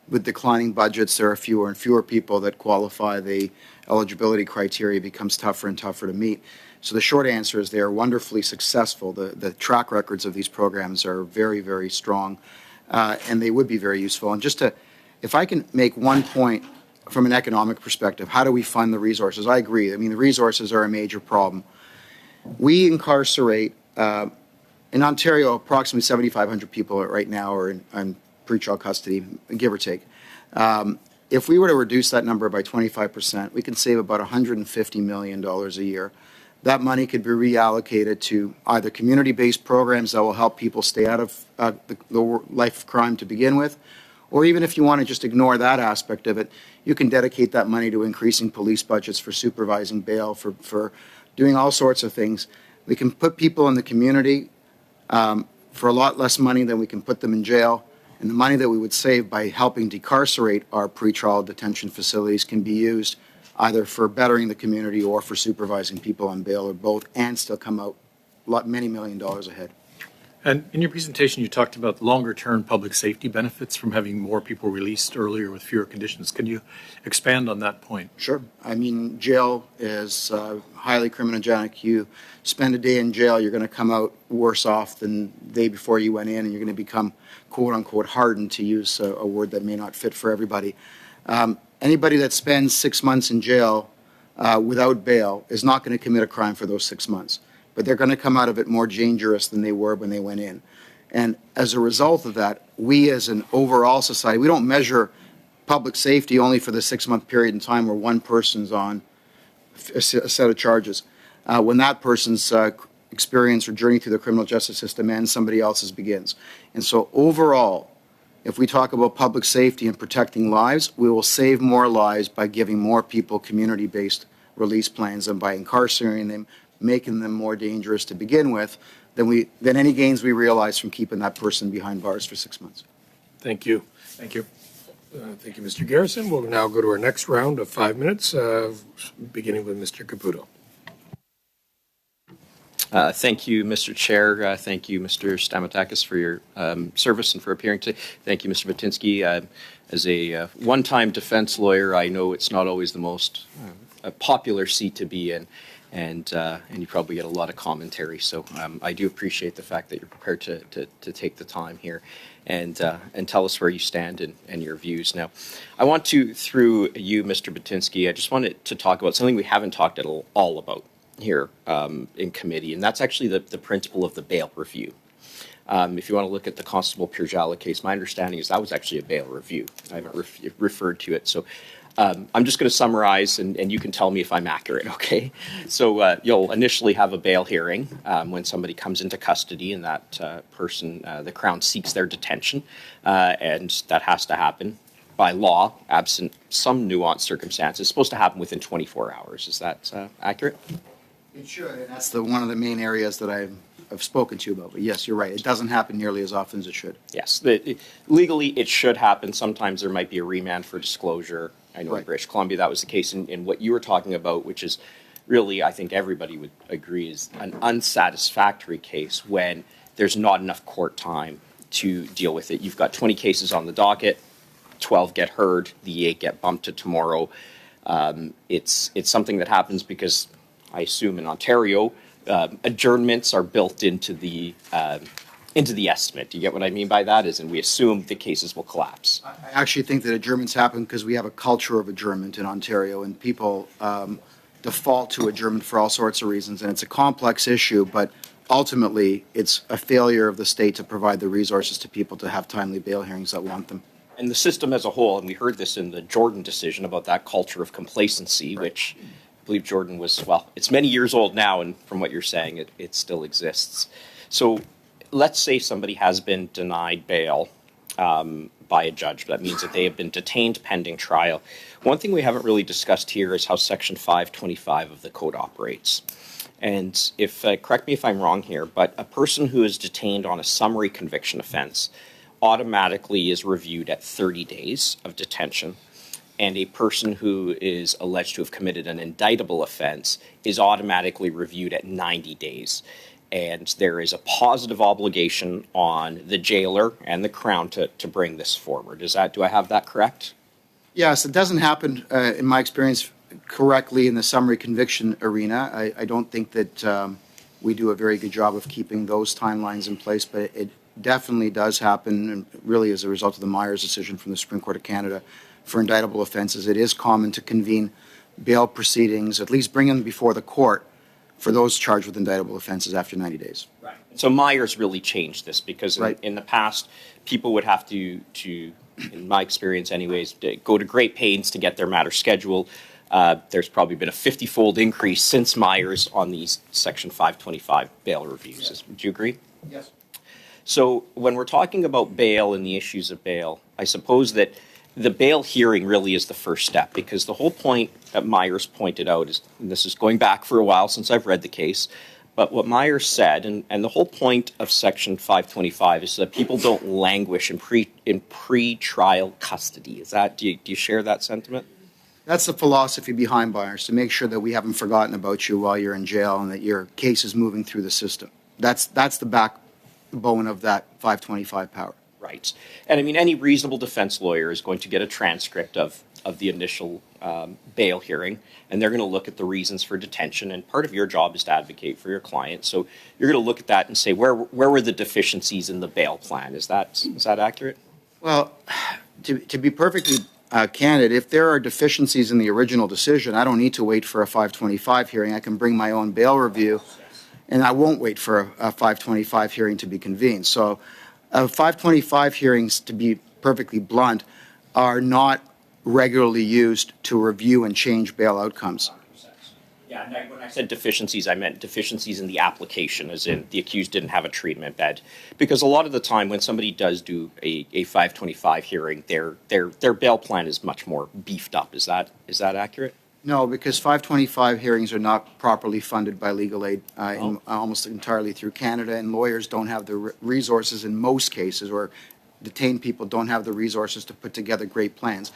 with declining budgets, there are fewer and fewer people that qualify. The eligibility criteria becomes tougher and tougher to meet. So the short answer is they are wonderfully successful. The track records of these programs are very, very strong, and they would be very useful. And if I can make one point from an economic perspective, how do we fund the resources? I agree. I mean, the resources are a major problem. We incarcerate, in Ontario, approximately 7,500 people right now are in pretrial custody, give or take. If we were to reduce that number by 25%, we can save about $150 million a year. That money could be reallocated to either community-based programs that will help people stay out of the life of crime to begin with, or even if you want to just ignore that aspect of it, you can dedicate that money to increasing police budgets, for supervising bail, for doing all sorts of things. We can put people in the community for a lot less money than we can put them in jail. And the money that we would save by helping decarcerate our pretrial detention facilities can be used either for bettering the community or for supervising people on bail, or both, and still come out many $1 million ahead. And in your presentation, you talked about longer-term public safety benefits from having more people released earlier with fewer conditions. Can you expand on that point? Sure. I mean, jail is highly criminogenic. You spend a day in jail, you're going to come out worse off than the day before you went in, and you're going to become, quote-unquote, hardened, to use a word that may not fit for everybody. Anybody that spends 6 months in jail without bail is not going to commit a crime for those 6 months, but they're going to come out of it more dangerous than they were when they went in. And as a result of that, we as an overall society, we don't measure public safety only for the 6-month period in time where one person's on a set of charges. When that person's experience or journey through the criminal justice system ends, somebody else's begins. And so overall, if we talk about public safety and protecting lives, we will save more lives by giving more people community-based release plans and by incarcerating them, making them more dangerous to begin with than any gains we realize from keeping that person behind bars for 6 months. Thank you. Thank you. Thank you, Mr. Garrison. We'll now go to our next round of 5 minutes, beginning with Mr. Caputo. Thank you, Mr. Chair. Thank you, Mr. Stamatakis, for your service and for appearing today. Thank you, Mr. Batinsky. As a one-time defense lawyer, I know it's not always the most popular seat to be in, and you probably get a lot of commentary. So I do appreciate the fact that you're prepared to take the time here and tell us where you stand and your views. Now, I want to, through you, Mr. Batinsky, I just wanted to talk about something we haven't talked at all about here in committee, and that's actually the principle of the bail review. If you want to look at the Constable Pirjala case, my understanding is that was actually a bail review. I haven't referred to it. So I'm just going to summarize, and you can tell me if I'm accurate, okay? So you'll initially have a bail hearing when somebody comes into custody and that person, the Crown seeks their detention, and that has to happen by law, absent some nuanced circumstances. It's supposed to happen within 24 hours. Is that accurate? It should, and that's one of the main areas that I've spoken to you about. But yes, you're right. It doesn't happen nearly as often as it should. Yes. Legally, it should happen. Sometimes there might be a remand for disclosure. I know in British Columbia that was the case. In what you were talking about, which is really, I think everybody would agree, is an unsatisfactory case when there's not enough court time to deal with it. You've got 20 cases on the docket, 12 get heard, the 8 get bumped to tomorrow. It's something that happens because I assume in Ontario, adjournments are built into the estimate. Do you get what I mean by that? And we assume the cases will collapse. I actually think that adjournments happen because we have a culture of adjournment in Ontario, and people default to adjournment for all sorts of reasons. And it's a complex issue, but ultimately, it's a failure of the state to provide the resources to people to have timely bail hearings that want them. And the system as a whole, and we heard this in the Jordan decision about that culture of complacency, which I believe Jordan was, well, it's many years old now, and from what you're saying, it still exists. So let's say somebody has been denied bail by a judge. That means that they have been detained pending trial. One thing we haven't really discussed here is how Section 525 of the Code operates. And if, correct me if I'm wrong here, but a person who is detained on a summary conviction offense automatically is reviewed at 30 days of detention, and a person who is alleged to have committed an indictable offense is automatically reviewed at 90 days. And there is a positive obligation on the jailer and the Crown to bring this forward. Do I have that correct? Yes, it doesn't happen, in my experience, correctly in the summary conviction arena. I don't think that we do a very good job of keeping those timelines in place, but it definitely does happen, and really as a result of the Myers decision from the Supreme Court of Canada for indictable offenses. It is common to convene bail proceedings, at least bring them before the court for those charged with indictable offenses after 90 days. Right. So Myers really changed this because in the past, people would have to, in my experience anyways, go to great pains to get their matter scheduled. There's probably been a 50-fold increase since Myers on these Section 525 bail reviews. Yes. Would you agree? Yes. So when we're talking about bail and the issues of bail, I suppose that the bail hearing really is the first step, because the whole point that Myers pointed out is, and this is going back for a while since I've read the case, but what Myers said, and the whole point of Section 525 is that people don't languish in pre-trial custody. Do you share that sentiment? That's the philosophy behind Myers, to make sure that we haven't forgotten about you while you're in jail and that your case is moving through the system. That's the backbone of that 525 power. Right. And I mean, any reasonable defense lawyer is going to get a transcript of the initial bail hearing, and they're going to look at the reasons for detention, and part of your job is to advocate for your client. So you're going to look at that and say, where were the deficiencies in the bail plan? Is that accurate? Well, to be perfectly candid. If there are deficiencies in the original decision, I don't need to wait for a 525 hearing. I can bring my own bail review, and I won't wait for a 525 hearing to be convened. So 525 hearings, to be perfectly blunt, are not regularly used to review and change bail outcomes. Yeah, and when I said deficiencies, I meant deficiencies in the application, as in the accused didn't have a treatment bed. Because a lot of the time when somebody does do a 525 hearing, their bail plan is much more beefed up. Is that accurate? No, because 525 hearings are not properly funded by legal aid almost entirely through Canada, and lawyers don't have the resources in most cases, or detained people don't have the resources to put together great plans.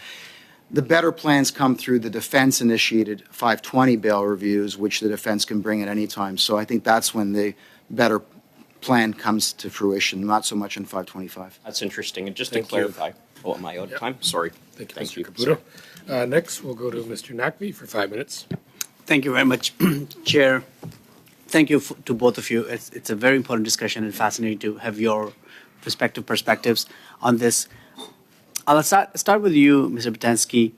The better plans come through the defense-initiated 520 bail reviews, which the defense can bring at any time. So I think that's when the better plan comes to fruition, not so much in 525. That's interesting. And just Thank to clarify, oh, am I out of time? Sorry. Thank you, Mr. Caputo. Next, we'll go to Mr. Nakvi for 5 minutes. Thank you very much, Chair. Thank you to both of you. It's a very important discussion and fascinating to have your respective perspectives on this. I'll start with you, Mr. Butensky,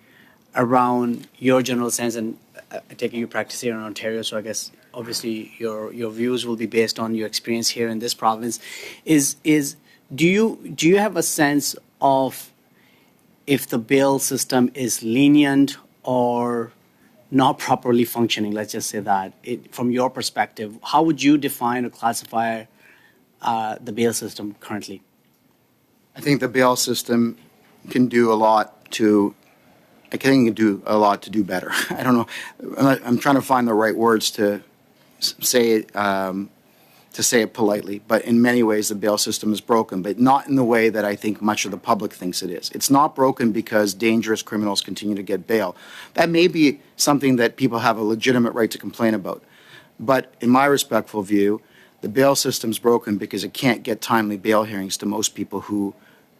around your general sense, and I take it you practice here in Ontario, so I guess obviously your views will be based on your experience here in this province. Do you have a sense of if the bail system is lenient or not properly functioning? Let's just say that. From your perspective, how would you define or classify the bail system currently? I think the bail system can do a lot to do better. I don't know. I'm trying to find the right words to say it politely, but in many ways the bail system is broken, but not in the way that I think much of the public thinks it is. It's not broken because dangerous criminals continue to get bail. That may be something that people have a legitimate right to complain about. But in my respectful view, the bail system's broken because it can't get timely bail hearings to most people who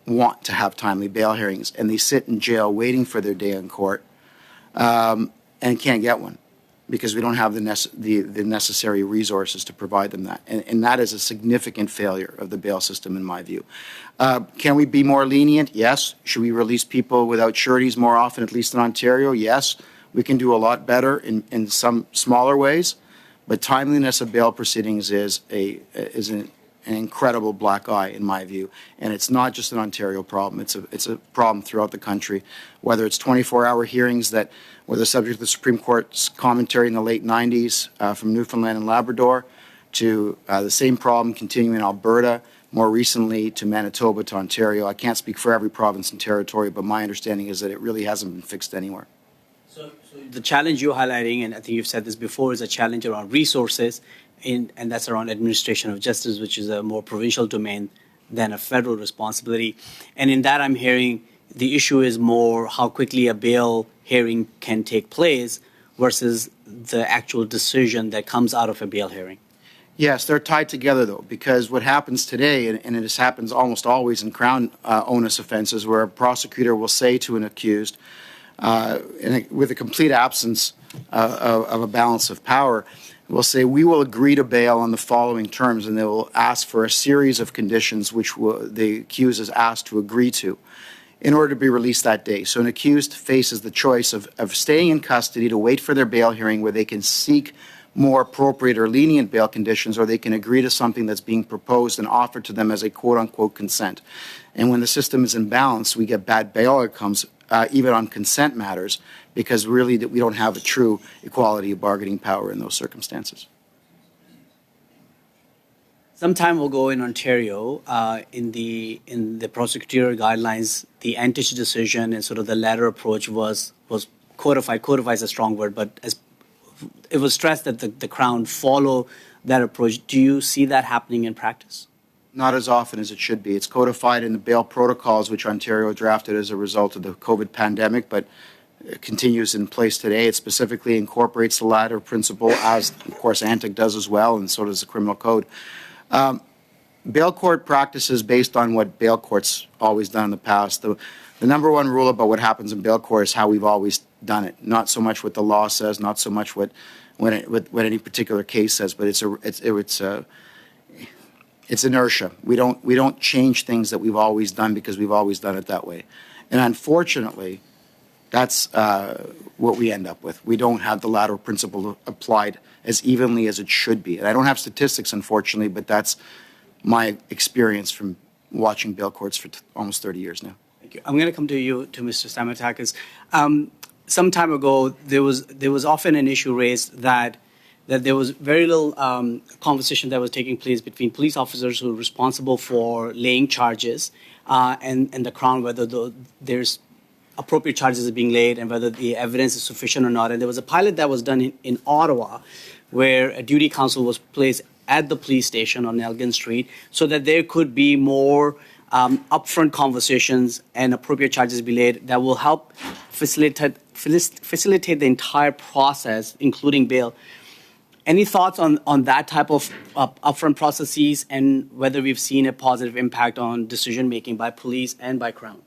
want to have timely bail hearings, and they sit in jail waiting for their day in court and can't get one because we don't have the necessary resources to provide them that. And that is a significant failure of the bail system in my view. Can we be more lenient? Yes. Should we release people without sureties more often, at least in Ontario? Yes. We can do a lot better in some smaller ways, but timeliness of bail proceedings is an incredible black eye in my view, and it's not just an Ontario problem. It's a problem throughout the country, whether it's 24-hour hearings that were the subject of the Supreme Court's commentary in the late 90s from Newfoundland and Labrador, to the same problem continuing in Alberta, more recently to Manitoba, to Ontario. I can't speak for every province and territory, but my understanding is that it really hasn't been fixed anywhere. So the challenge you're highlighting, and I think you've said this before, is a challenge around resources, and that's around administration of justice, which is a more provincial domain than a federal responsibility. And in that, I'm hearing the issue is more how quickly a bail hearing can take place versus the actual decision that comes out of a bail hearing. Yes, they're tied together, though, because what happens today, and it happens almost always in Crown onus offenses, where a prosecutor will say to an accused, with a complete absence of a balance of power, will say, we will agree to bail on the following terms, and they will ask for a series of conditions which the accused is asked to agree to in order to be released that day. So an accused faces the choice of staying in custody to wait for their bail hearing where they can seek more appropriate or lenient bail conditions, or they can agree to something that's being proposed and offered to them as a quote-unquote consent. And when the system is in balance, we get bad bail outcomes, even on consent matters, because really we don't have a true equality of bargaining power in those circumstances. Some time ago in Ontario, in the prosecutorial guidelines, the Antich decision and sort of the latter approach was codified. Codified is a strong word, but as it was stressed that the Crown follow that approach. Do you see that happening in practice? Not as often as it should be. It's codified in the bail protocols, which Ontario drafted as a result of the COVID pandemic, but it continues in place today. It specifically incorporates the latter principle, as, of course, Antich does as well, and so does the Criminal Code. Bail court practices based on what bail courts always done in the past. The number one rule about what happens in bail court is how we've always done it, not so much what the law says, not so much what any particular case says, but it's inertia. We don't change things that we've always done because we've always done it that way. And unfortunately, That's what we end up with. We don't have the lateral principle applied as evenly as it should be. And I don't have statistics, unfortunately, but that's my experience from watching bail courts for almost 30 years now. Thank you. I'm going to come to you, to Mr. Stamatakis. Some time ago, there was often an issue raised that there was very little conversation that was taking place between police officers who are responsible for laying charges and the Crown, whether there's appropriate charges are being laid and whether the evidence is sufficient or not. And there was a pilot that was done in Ottawa where a duty counsel was placed at the police station on Elgin Street so that there could be more upfront conversations and appropriate charges be laid that will help facilitate the entire process, including bail. Any thoughts on that type of upfront processes and whether we've seen a positive impact on decision-making by police and by Crown?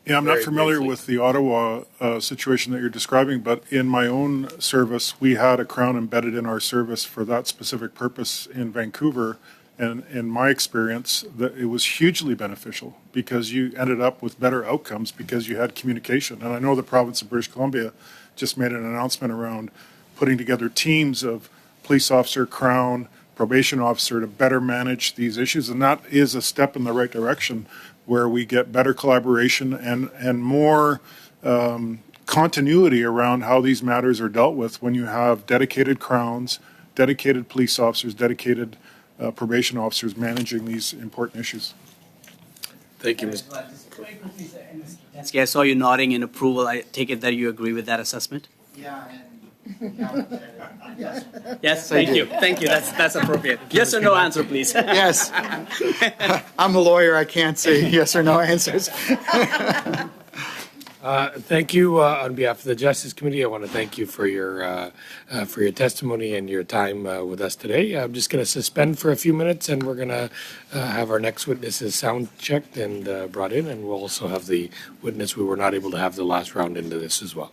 Yeah, I'm not familiar with the Ottawa situation that you're describing, but in my own service, we had a Crown embedded in our service for that specific purpose in Vancouver. And in my experience, that it was hugely beneficial because you ended up with better outcomes because you had communication. And I know the province of British Columbia just made an announcement around putting together teams of police officer, Crown, probation officer to better manage these issues. And that is a step in the right direction where we get better collaboration and more continuity around how these matters are dealt with when you have dedicated Crowns, dedicated police officers, dedicated probation officers managing these important issues. Thank you, Mr. I saw you nodding in approval. I take it that you agree with that assessment? Yeah. Yes, thank you. Thank you. That's appropriate. Yes or no answer, please. Yes. I'm a lawyer. I can't say yes or no answers. Thank you on behalf of the Justice Committee. I want to thank you for your testimony and your time with us today. I'm just going to suspend for a few minutes, and we're going to have our next witnesses sound checked and brought in, and we'll also have the witness we were not able to have the last round into this as well.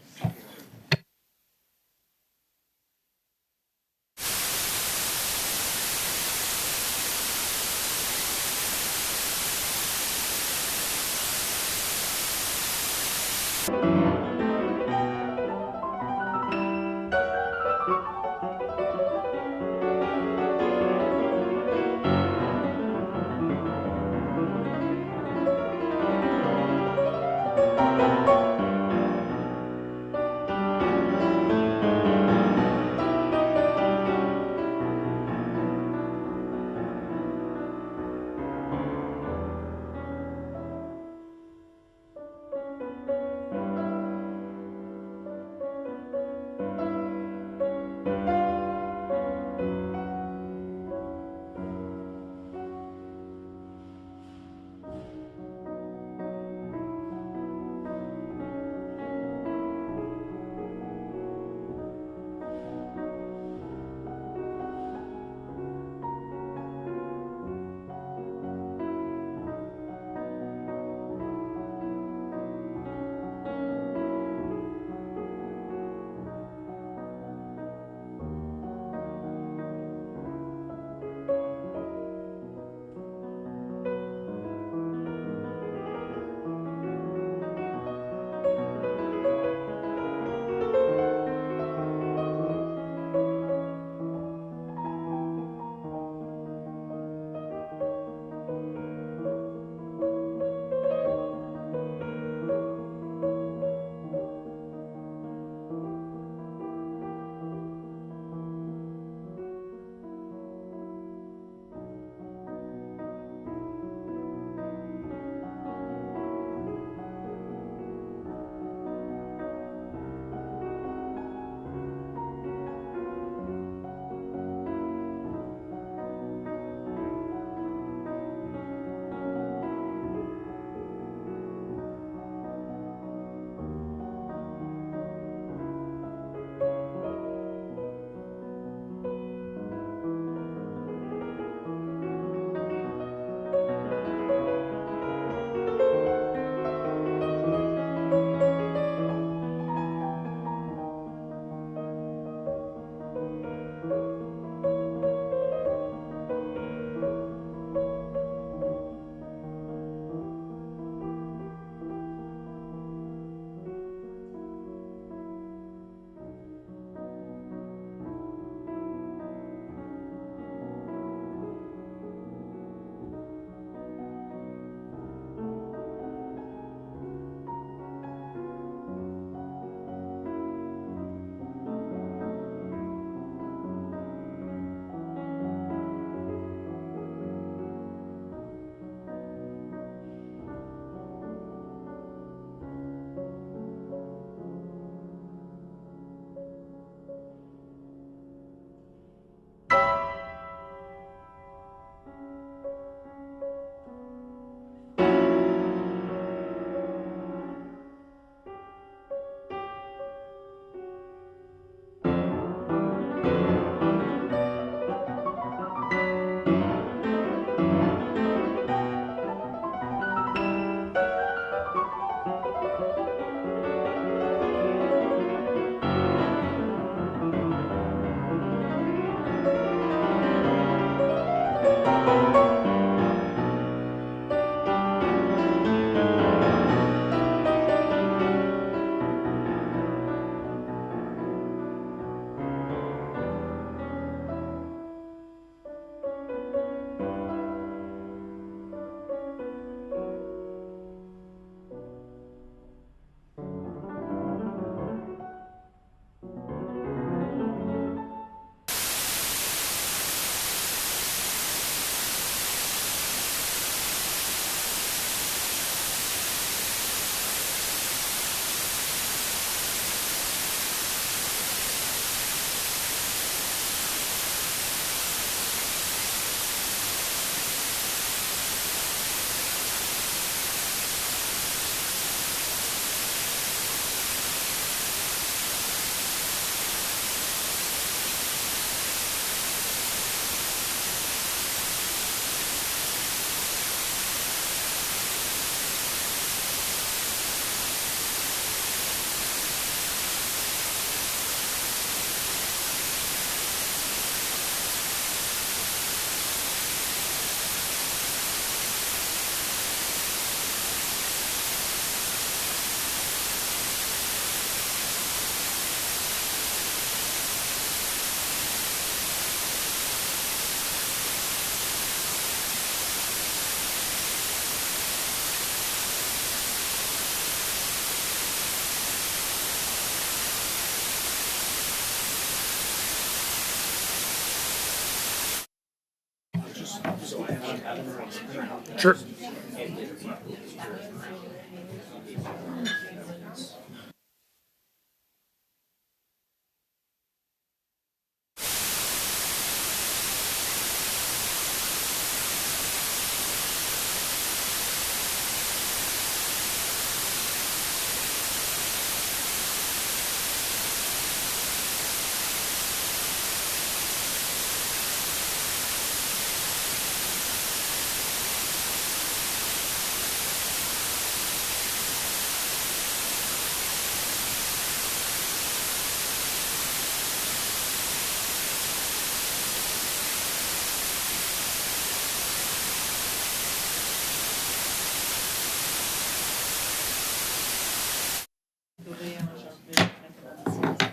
Sure.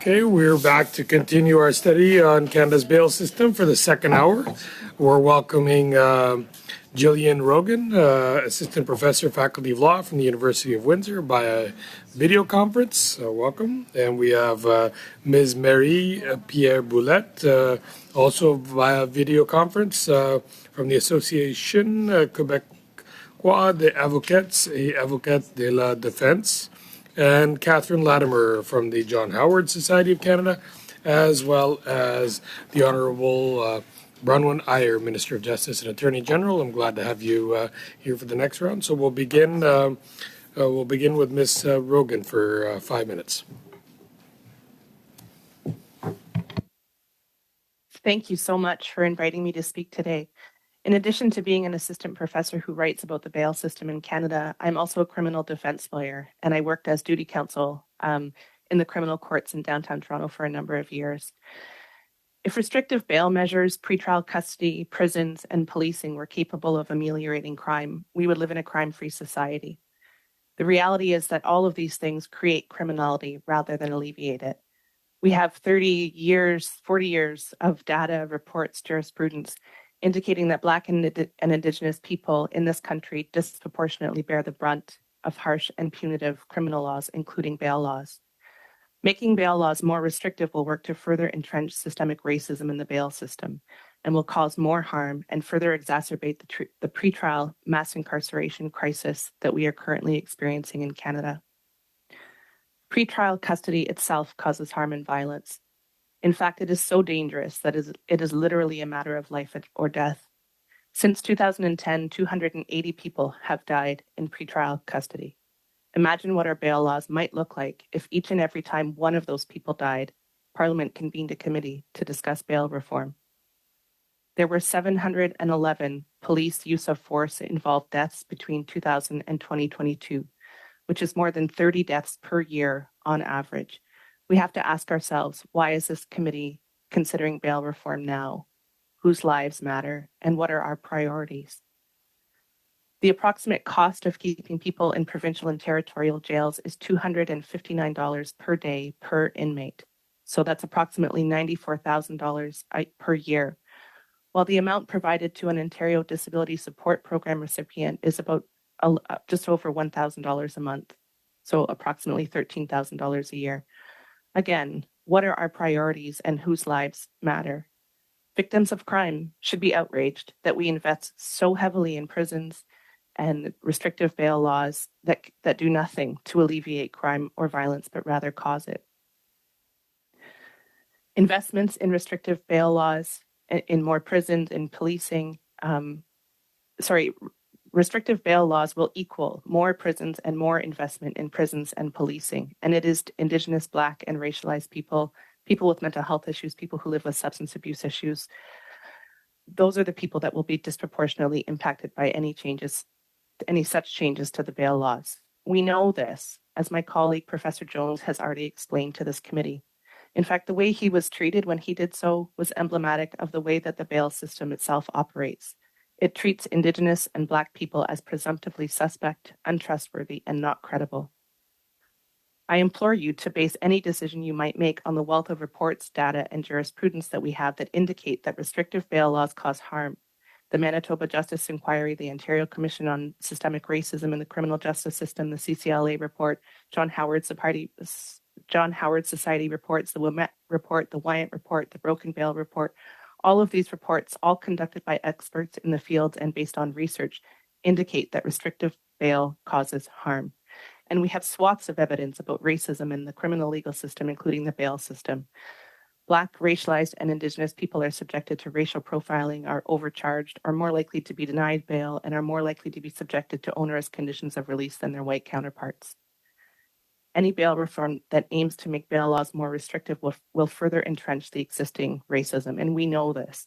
Okay, we're back to continue our study on Canada's bail system for the second hour. We're welcoming Jillian Rogan, Assistant Professor, Faculty of Law from the University of Windsor by a video conference. So welcome. And we have Ms. Marie Pierre Boulette, also via video conference from the Association Québécois des Avocats et Avocates de la Défense, and Catherine Latimer from the John Howard Society of Canada, as well as the Honourable Bronwyn Iyer, Minister of Justice and Attorney General. I'm glad to have you here for the next round. So we'll begin with Ms. Rogan for 5 minutes. Thank you so much for inviting me to speak today. In addition to being an assistant professor who writes about the bail system in Canada, I'm also a criminal defense lawyer, and I worked as duty counsel in the criminal courts in downtown Toronto for a number of years. If restrictive bail measures, pretrial custody, prisons, and policing were capable of ameliorating crime, we would live in a crime-free society. The reality is that all of these things create criminality rather than alleviate it. We have 30 years, 40 years of data, reports, jurisprudence indicating that Black and Indigenous people in this country disproportionately bear the brunt of harsh and punitive criminal laws, including bail laws. Making bail laws more restrictive will work to further entrench systemic racism in the bail system and will cause more harm and further exacerbate the pretrial mass incarceration crisis that we are currently experiencing in Canada. Pretrial custody itself causes harm and violence. In fact, it is so dangerous that it is literally a matter of life or death. Since 2010, 280 people have died in pretrial custody. Imagine what our bail laws might look like if each and every time one of those people died, Parliament convened a committee to discuss bail reform. There were 711 police use of force involved deaths between 2000 and 2022, which is more than 30 deaths per year on average. We have to ask ourselves, why is this committee considering bail reform now? Whose lives matter, and what are our priorities? The approximate cost of keeping people in provincial and territorial jails is $259 per day per inmate. So that's approximately $94,000 per year. While the amount provided to an Ontario Disability Support Program recipient is about just over $1,000 a month, so approximately $13,000 a year. Again, what are our priorities and whose lives matter? Victims of crime should be outraged that we invest so heavily in prisons and restrictive bail laws that do nothing to alleviate crime or violence, but rather cause it. Investments in restrictive bail laws, in more prisons, in policing, restrictive bail laws will equal more prisons and more investment in prisons and policing. And it is Indigenous, Black, and racialized people, people with mental health issues, people who live with substance abuse issues. Those are the people that will be disproportionately impacted by any such changes to the bail laws. We know this, as my colleague, Professor Jones, has already explained to this committee. In fact, the way he was treated when he did so was emblematic of the way that the bail system itself operates. It treats Indigenous and Black people as presumptively suspect, untrustworthy, and not credible. I implore you to base any decision you might make on the wealth of reports, data, and jurisprudence that we have that indicate that restrictive bail laws cause harm. The Manitoba Justice Inquiry, the Ontario Commission on Systemic Racism in the Criminal Justice System, the CCLA report, John Howard Society reports, the Wilmette report, the Wyant report, the Broken Bail report, All of these reports, all conducted by experts in the field and based on research, indicate that restrictive bail causes harm. And we have swaths of evidence about racism in the criminal legal system, including the bail system. Black, racialized, and Indigenous people are subjected to racial profiling, are overcharged, are more likely to be denied bail, and are more likely to be subjected to onerous conditions of release than their white counterparts. Any bail reform that aims to make bail laws more restrictive will further entrench the existing racism, and we know this.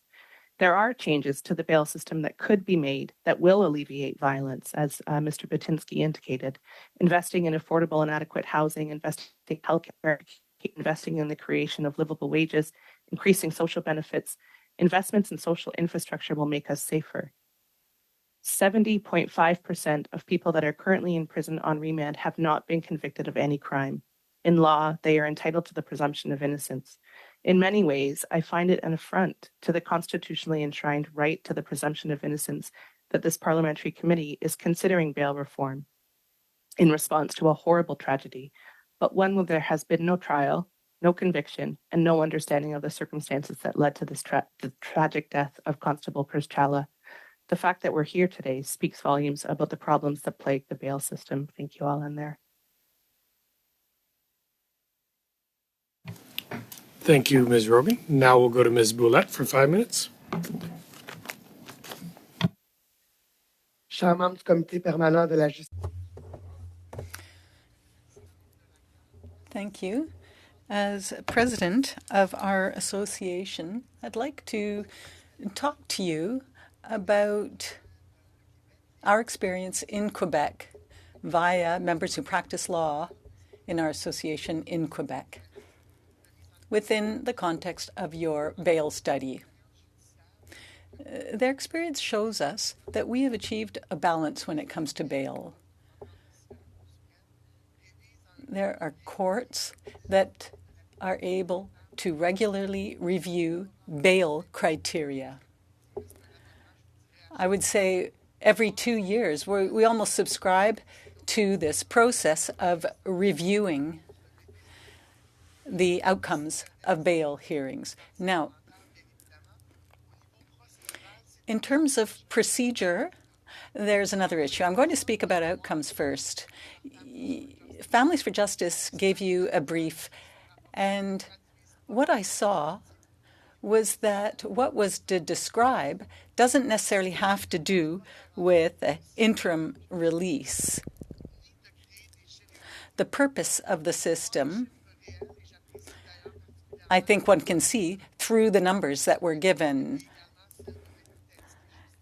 There are changes to the bail system that could be made that will alleviate violence, as Mr. Batinsky indicated. Investing in affordable and adequate housing, investing in healthcare, investing in the creation of livable wages, increasing social benefits, investments in social infrastructure will make us safer. 70.5% of people that are currently in prison on remand have not been convicted of any crime. In law, they are entitled to the presumption of innocence. In many ways, I find it an affront to the constitutionally enshrined right to the presumption of innocence that this parliamentary committee is considering bail reform in response to a horrible tragedy, but one where there has been no trial, no conviction, and no understanding of the circumstances that led to this the tragic death of Constable Przchala. The fact that we're here today speaks volumes about the problems that plague the bail system. Thank you all in there. Thank you, Ms. Rogan. Now we'll go to Ms. Boulette for 5 minutes. Chers membres du Comité permanent de la justice. Thank you. As president of our association, I'd like to talk to you about our experience in Quebec via members who practice law in our association in Quebec within the context of your bail study. Their experience shows us that we have achieved a balance when it comes to bail. There are courts that are able to regularly review bail criteria. I would say every 2 years, we almost subscribe to this process of reviewing the outcomes of bail hearings. Now, in terms of procedure, there's another issue. I'm going to speak about outcomes first. Families for Justice gave you a brief, and what I saw was that what was to describe doesn't necessarily have to do with interim release. The purpose of the system, I think one can see through the numbers that were given.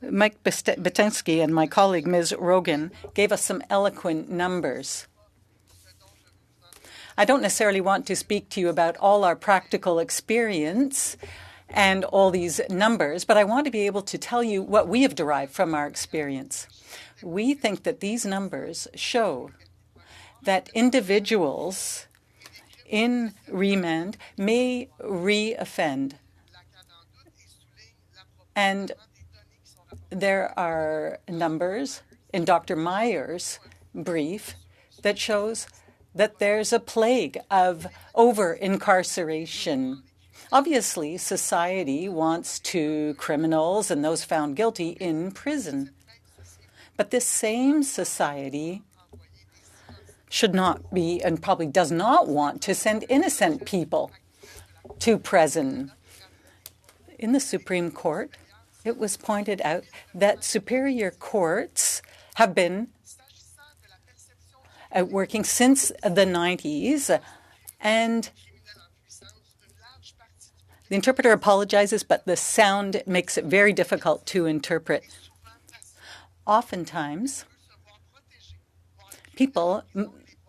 Mike Batinsky and my colleague, Ms. Rogan, gave us some eloquent numbers. I don't necessarily want to speak to you about all our practical experience and all these numbers, but I want to be able to tell you what we have derived from our experience. We think that these numbers show that individuals in remand may re-offend. And there are numbers in Dr. Meyer's brief that shows that there's a plague of over-incarceration. Obviously, society wants criminals and those found guilty in prison. But this same society should not be, and probably does not want, to send innocent people to prison. In the Supreme Court, it was pointed out that superior courts have been working since the 90s, and the interpreter apologizes, but the sound makes it very difficult to interpret. Oftentimes,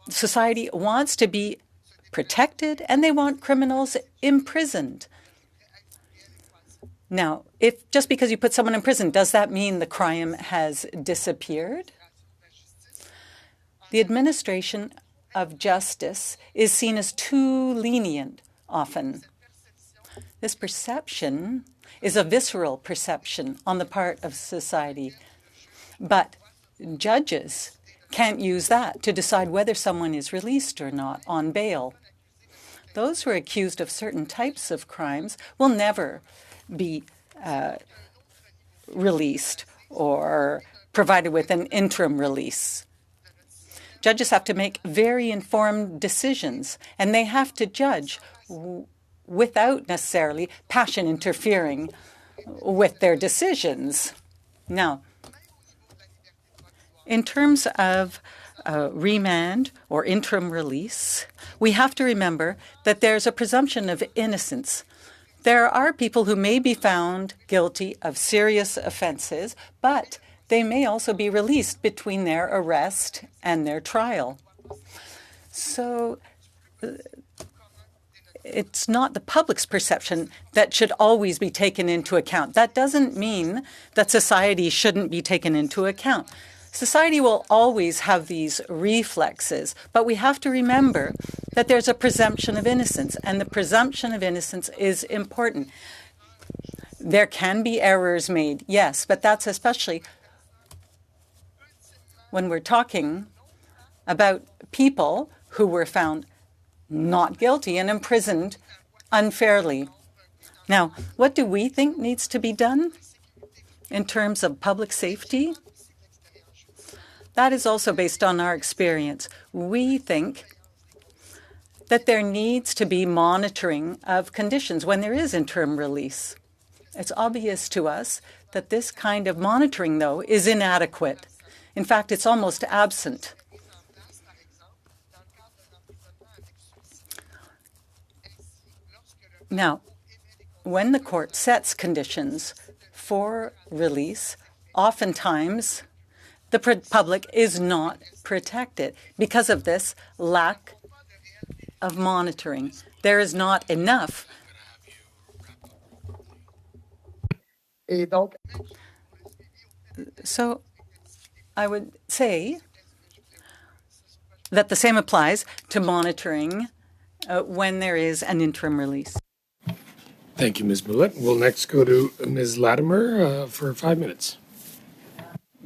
society wants to be protected, and they want criminals imprisoned. Now, just because you put someone in prison, does that mean the crime has disappeared? The administration of justice is seen as too lenient often. This perception is a visceral perception on the part of society. But judges can't use that to decide whether someone is released or not on bail. Those who are accused of certain types of crimes will never be released or provided with an interim release. Judges have to make very informed decisions, and they have to judge without necessarily passion interfering with their decisions. Now, in terms of remand or interim release, we have to remember that there's a presumption of innocence. There are people who may be found guilty of serious offenses, but they may also be released between their arrest and their trial. So it's not the public's perception that should always be taken into account. That doesn't mean that society shouldn't be taken into account. Society will always have these reflexes, but we have to remember that there's a presumption of innocence, and the presumption of innocence is important. There can be errors made, yes, but that's especially when we're talking about people who were found not guilty and imprisoned unfairly. Now, what do we think needs to be done in terms of public safety? That is also based on our experience. We think that there needs to be monitoring of conditions when there is interim release. It's obvious to us that this kind of monitoring, though, is inadequate. In fact, it's almost absent. Now, when the court sets conditions for release, oftentimes the public is not protected because of this lack of monitoring. There is not enough. So I would say that the same applies to monitoring when there is an interim release. Thank you, Ms. Millett. We'll next go to Ms. Latimer for 5 minutes.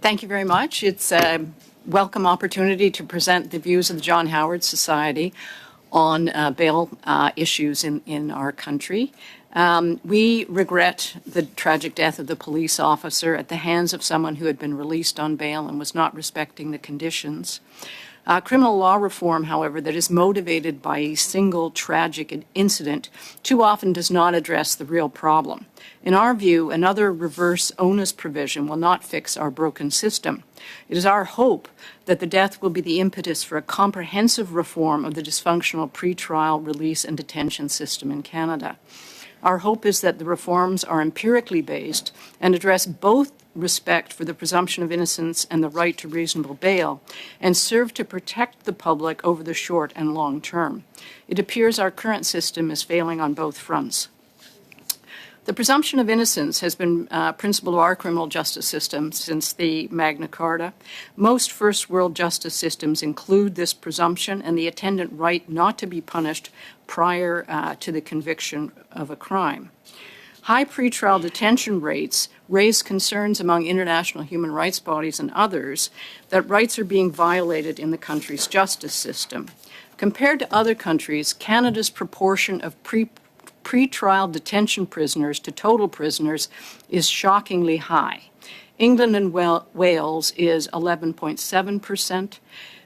Thank you very much. It's a welcome opportunity to present the views of the John Howard Society on bail issues in our country. We regret the tragic death of the police officer at the hands of someone who had been released on bail and was not respecting the conditions. Criminal law reform, however, that is motivated by a single tragic incident too often does not address the real problem. In our view, another reverse onus provision will not fix our broken system. It is our hope that the death will be the impetus for a comprehensive reform of the dysfunctional pretrial release and detention system in Canada. Our hope is that the reforms are empirically based and address both respect for the presumption of innocence and the right to reasonable bail, and serve to protect the public over the short and long term. It appears our current system is failing on both fronts. The presumption of innocence has been a principle of our criminal justice system since the Magna Carta. Most first world justice systems include this presumption and the attendant right not to be punished prior to the conviction of a crime. High pretrial detention rates raise concerns among international human rights bodies and others that rights are being violated in the country's justice system. Compared to other countries, Canada's proportion of pretrial detention prisoners to total prisoners is shockingly high. England and Wales is 11.7%.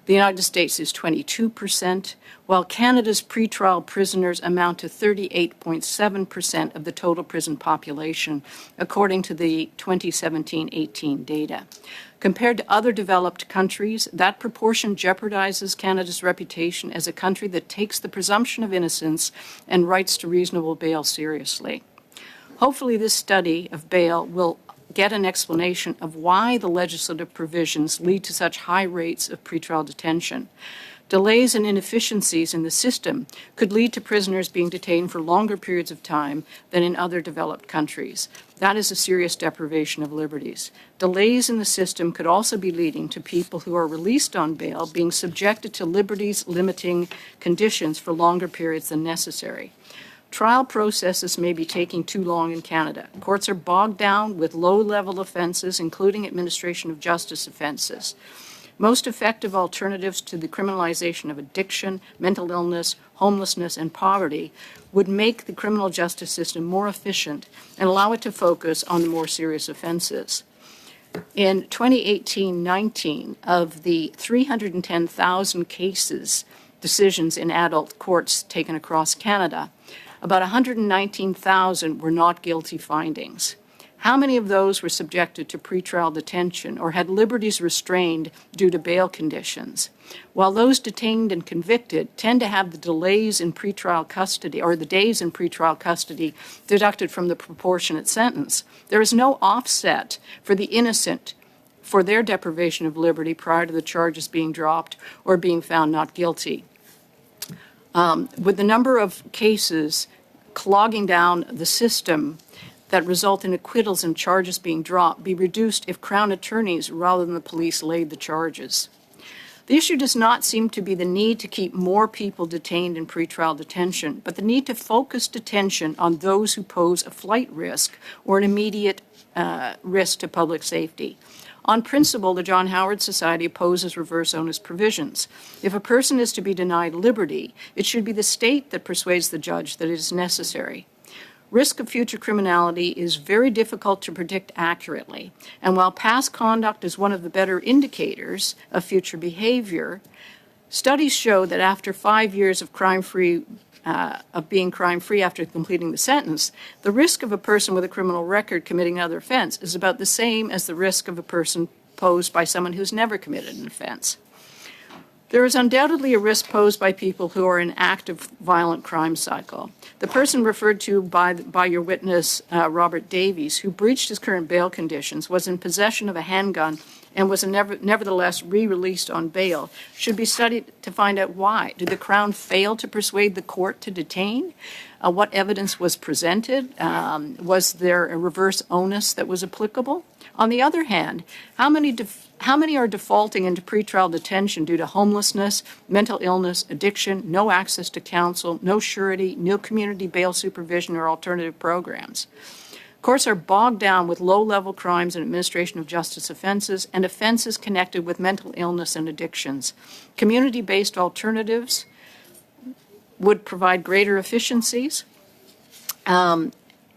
The United States is 22%, while Canada's pretrial prisoners amount to 38.7% of the total prison population, according to the 2017-18 data. Compared to other developed countries, that proportion jeopardizes Canada's reputation as a country that takes the presumption of innocence and rights to reasonable bail seriously. Hopefully, this study of bail will get an explanation of why the legislative provisions lead to such high rates of pretrial detention. Delays and inefficiencies in the system could lead to prisoners being detained for longer periods of time than in other developed countries. That is a serious deprivation of liberties. Delays in the system could also be leading to people who are released on bail being subjected to liberties-limiting conditions for longer periods than necessary. Trial processes may be taking too long in Canada. Courts are bogged down with low-level offenses, including administration of justice offenses. most effective alternatives to the criminalization of addiction, mental illness, homelessness, and poverty would make the criminal justice system more efficient and allow it to focus on the more serious offenses. In 2018-19, of the 310,000 decisions in adult courts taken across Canada, about 119,000 were not guilty findings. How many of those were subjected to pretrial detention or had liberties restrained due to bail conditions? While those detained and convicted tend to have the delays in pretrial custody or the days in pretrial custody deducted from the proportionate sentence, there is no offset for the innocent for their deprivation of liberty prior to the charges being dropped or being found not guilty. With the number of cases clogging down the system that result in acquittals and charges being dropped be reduced if Crown attorneys rather than the police laid the charges. The issue does not seem to be the need to keep more people detained in pretrial detention, but the need to focus detention on those who pose a flight risk or an immediate risk to public safety. On principle, the John Howard Society opposes reverse onus provisions. If a person is to be denied liberty, it should be the state that persuades the judge that it is necessary. Risk of future criminality is very difficult to predict accurately, and while past conduct is one of the better indicators of future behavior, studies show that after 5 years of being crime-free after completing the sentence, the risk of a person with a criminal record committing another offense is about the same as the risk of a person posed by someone who's never committed an offense. There is undoubtedly a risk posed by people who are in active violent crime cycle. The person referred to by your witness, Robert Davies, who breached his current bail conditions, was in possession of a handgun and was nevertheless re-released on bail, should be studied to find out why. Did the Crown fail to persuade the court to detain? What evidence was presented? Was there a reverse onus that was applicable? On the other hand, how many are defaulting into pretrial detention due to homelessness, mental illness, addiction, no access to counsel, no surety, no community bail supervision or alternative programs? Courts are bogged down with low-level crimes and administration of justice offenses and offenses connected with mental illness and addictions. Community-based alternatives would provide greater efficiencies.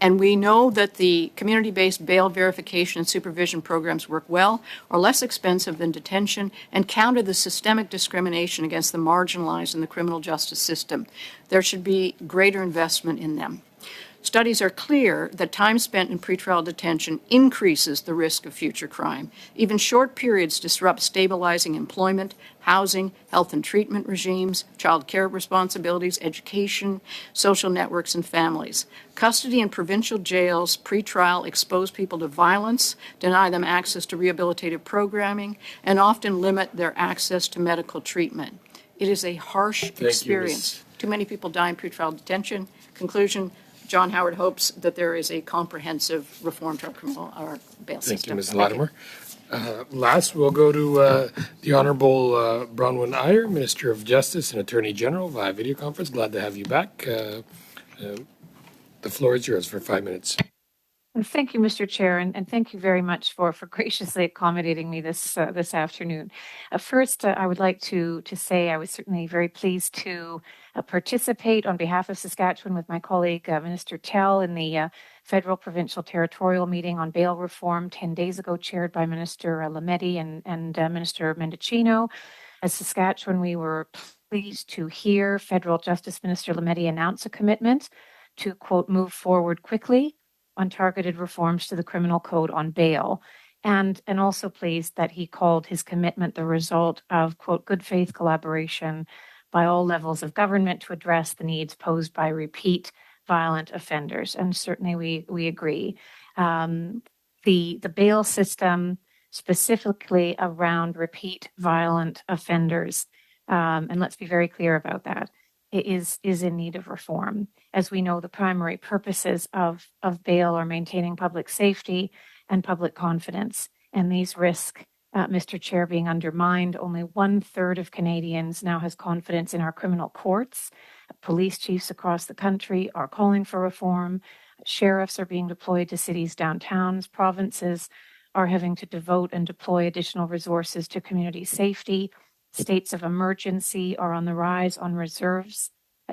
And we know that the community-based bail verification and supervision programs work well, are less expensive than detention, and counter the systemic discrimination against the marginalized in the criminal justice system. There should be greater investment in them. Studies are clear that time spent in pretrial detention increases the risk of future crime. Even short periods disrupt stabilizing employment, housing, health and treatment regimes, child care responsibilities, education, social networks, and families. Custody in provincial jails, pretrial, expose people to violence, deny them access to rehabilitative programming, and often limit their access to medical treatment. It is a harsh experience. Too many people die in pretrial detention. Conclusion, John Howard hopes that there is a comprehensive reform to our bail system. Thank you, Ms. Latimer. Last, we'll go to the Honourable Bronwyn Ayer, Minister of Justice and Attorney General via video conference. Glad to have you back. The floor is yours for 5 minutes. Thank you, Mr. Chair, and thank you very much for graciously accommodating me this afternoon. First, I would like to say I was certainly very pleased to participate on behalf of Saskatchewan with my colleague, Minister Tell, in the federal provincial territorial meeting on bail reform 10 days ago, chaired by Minister Lametti and Minister Mendicino. As Saskatchewan, we were pleased to hear Federal Justice Minister Lametti announce a commitment to, quote, move forward quickly on targeted reforms to the criminal code on bail, and also pleased that he called his commitment the result of, quote, good faith collaboration by all levels of government to address the needs posed by repeat violent offenders. And certainly we agree. The bail system, specifically around repeat violent offenders, and let's be very clear about that, is in need of reform. As we know, the primary purposes of bail are maintaining public safety and public confidence, and these risk, Mr. Chair, being undermined. Only 1/3 of Canadians now has confidence in our criminal courts. Police chiefs across the country are calling for reform. Sheriffs are being deployed to cities, downtowns, provinces are having to devote and deploy additional resources to community safety. States of emergency are on the rise on reserves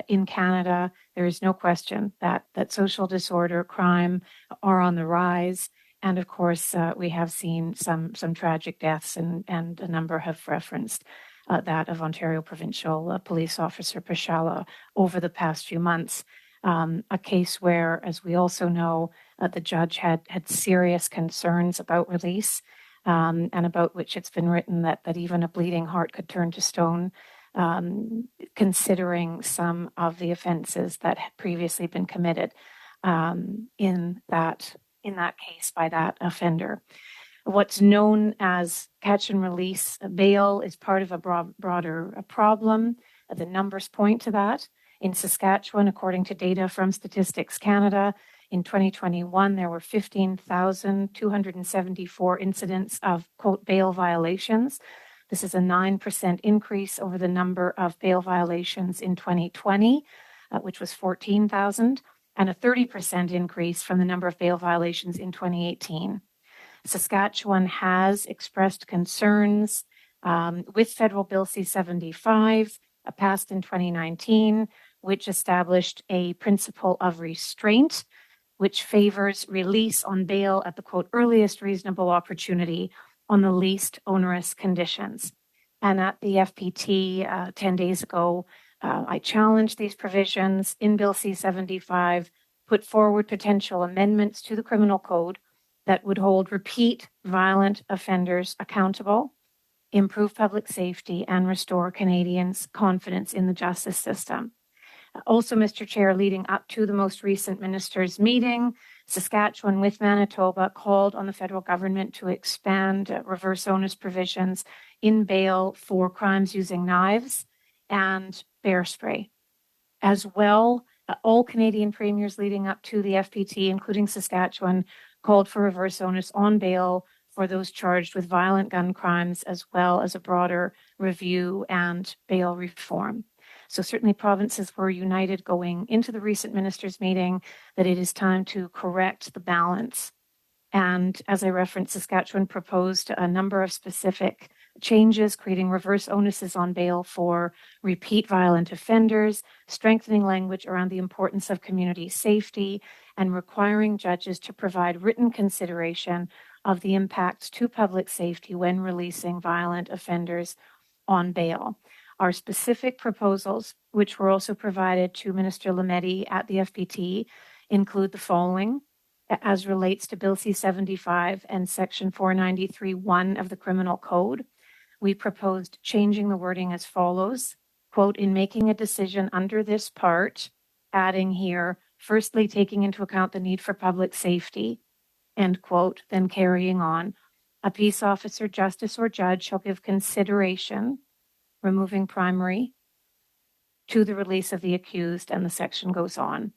in Canada. There is no question that social disorder, crime are on the rise. And of course, we have seen some tragic deaths, and a number have referenced that of Ontario Provincial Police Officer Pashala over the past few months. A case where, as we also know, the judge had serious concerns about release, and about which it's been written that even a bleeding heart could turn to stone, considering some of the offenses that had previously been committed in that case by that offender. What's known as catch and release bail is part of a broader problem. The numbers point to that. In Saskatchewan, according to data from Statistics Canada, in 2021, there were 15,274 incidents of, quote, bail violations. This is a 9% increase over the number of bail violations in 2020, which was 14,000, and a 30% increase from the number of bail violations in 2018. Saskatchewan has expressed concerns with Federal Bill C-75, passed in 2019, which established a principle of restraint, which favors release on bail at the, quote, earliest reasonable opportunity on the least onerous conditions. And at the FPT 10 days ago, I challenged these provisions in Bill C-75, put forward potential amendments to the criminal code that would hold repeat violent offenders accountable, improve public safety, and restore Canadians' confidence in the justice system. Also, Mr. Chair, leading up to the most recent ministers' meeting, Saskatchewan with Manitoba called on the federal government to expand reverse onus provisions in bail for crimes using knives and bear spray. As well, all Canadian premiers leading up to the FPT, including Saskatchewan, called for reverse onus on bail for those charged with violent gun crimes, as well as a broader review and bail reform. So certainly provinces were united going into the recent ministers' meeting that it is time to correct the balance. And as I referenced, Saskatchewan proposed a number of specific changes, creating reverse onuses on bail for repeat violent offenders, strengthening language around the importance of community safety, and requiring judges to provide written consideration of the impacts to public safety when releasing violent offenders on bail. Our specific proposals, which were also provided to Minister Lametti at the FPT, include the following. As relates to Bill C-75 and Section 493(1) of the Criminal Code, we proposed changing the wording as follows, quote, in making a decision under this part, adding here, firstly, taking into account the need for public safety, end quote, then carrying on, a peace officer, justice, or judge shall give consideration, removing primary, to the release of the accused, and the section goes on.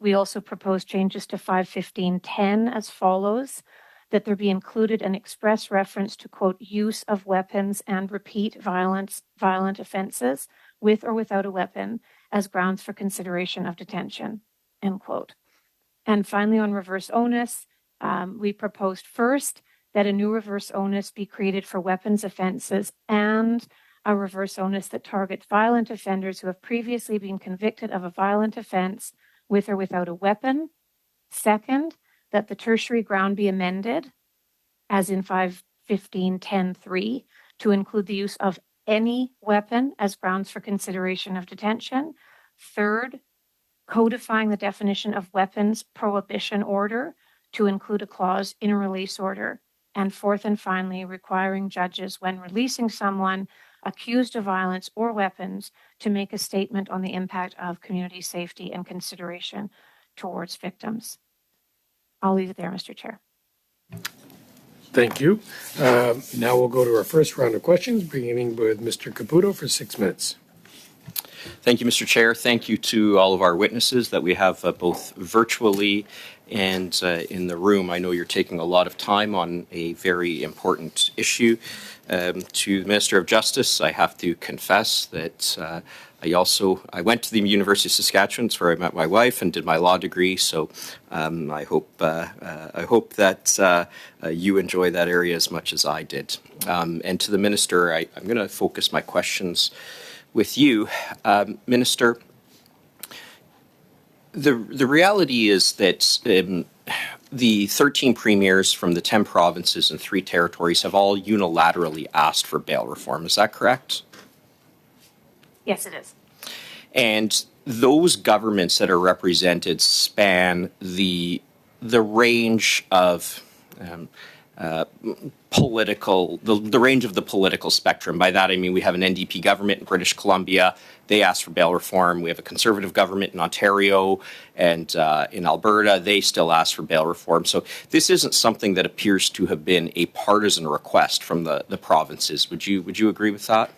We also propose changes to 515.10 as follows, that there be included an express reference to, quote, use of weapons and repeat violent offenses with or without a weapon as grounds for consideration of detention, end quote. And finally, on reverse onus, we proposed first that a new reverse onus be created for weapons offenses and a reverse onus that targets violent offenders who have previously been convicted of a violent offense with or without a weapon. Second, that the tertiary ground be amended, as in 515.10.3, to include the use of any weapon as grounds for consideration of detention. Third, codifying the definition of weapons prohibition order to include a clause in a release order. And fourth and finally, requiring judges, when releasing someone accused of violence or weapons, to make a statement on the impact of community safety and consideration towards victims. I'll leave it there, Mr. Chair. Thank you. Now we'll go to our first round of questions, beginning with Mr. Caputo for 6 minutes. Thank you, Mr. Chair. Thank you to all of our witnesses that we have both virtually and in the room. I know you're taking a lot of time on a very important issue. To the Minister of Justice, I have to confess that I I went to the University of Saskatchewan. It's where I met my wife and did my law degree. So I hope that you enjoy that area as much as I did. And to the Minister, I'm going to focus my questions with you, Minister. The reality is that the 13 premiers from the 10 provinces and 3 territories have all unilaterally asked for bail reform. Is that correct? Yes, it is. And those governments that are represented span the range of the range of the political spectrum. By that I mean we have an NDP government in British Columbia. They asked for bail reform. We have a Conservative government in Ontario and in Alberta. They still ask for bail reform. So this isn't something that appears to have been a partisan request from the provinces. Would you agree with that?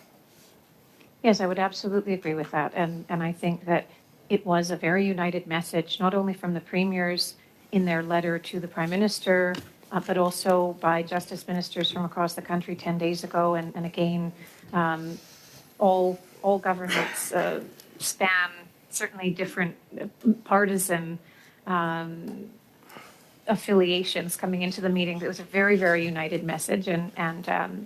Yes, I would absolutely agree with that. And I think that it was a very united message, not only from the premiers in their letter to the Prime Minister, but also by justice ministers from across the country 10 days ago. And again, all governments span certainly different partisan affiliations coming into the meeting. It was a very, very united message, and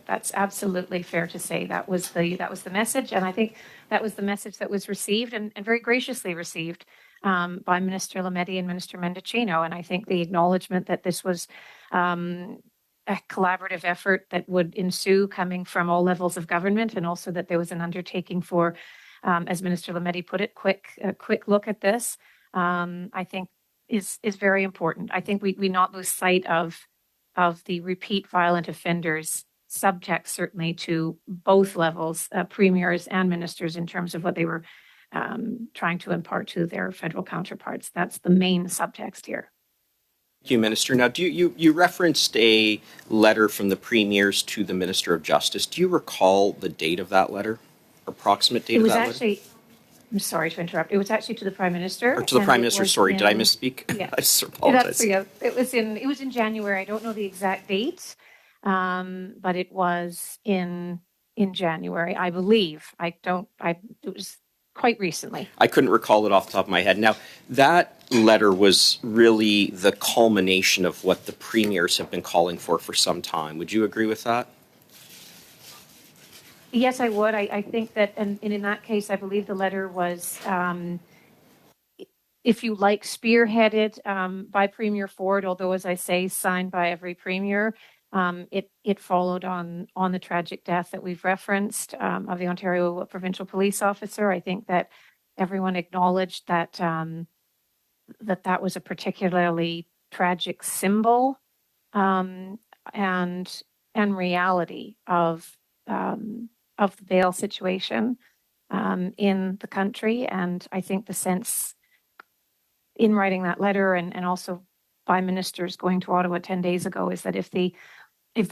that's absolutely fair to say that was the message, and I think that was the message that was received and very graciously received by Minister Lametti and Minister Mendicino. And I think the acknowledgement that this was a collaborative effort that would ensue coming from all levels of government, and also that there was an undertaking for, as Minister Lametti put it, a quick look at this, I think is very important. I think we not lose sight of the repeat violent offenders subject certainly to both levels, premiers and ministers, in terms of what they were trying to impart to their federal counterparts. That's the main subtext here. Thank you, Minister. Now, you referenced a letter from the premiers to the Minister of Justice. Do you recall the date of that letter? Approximate date of that letter? I'm sorry to interrupt. It was actually to the Prime Minister. Or to the Prime Minister, sorry. Did I misspeak? Yeah. I just apologize. It was in January. I don't know the exact date, but it was in January, I believe. It was quite recently. I couldn't recall it off the top of my head. Now, that letter was really the culmination of what the premiers have been calling for some time. Would you agree with that? Yes, I would. I think that, and in that case, I believe the letter was, if you like, spearheaded by Premier Ford, although, as I say, signed by every premier. It followed on the tragic death that we've referenced of the Ontario provincial police officer. I think that everyone acknowledged that that was a particularly tragic symbol and reality of the bail situation in the country. And I think the sense in writing that letter and also by ministers going to Ottawa 10 days ago is that if the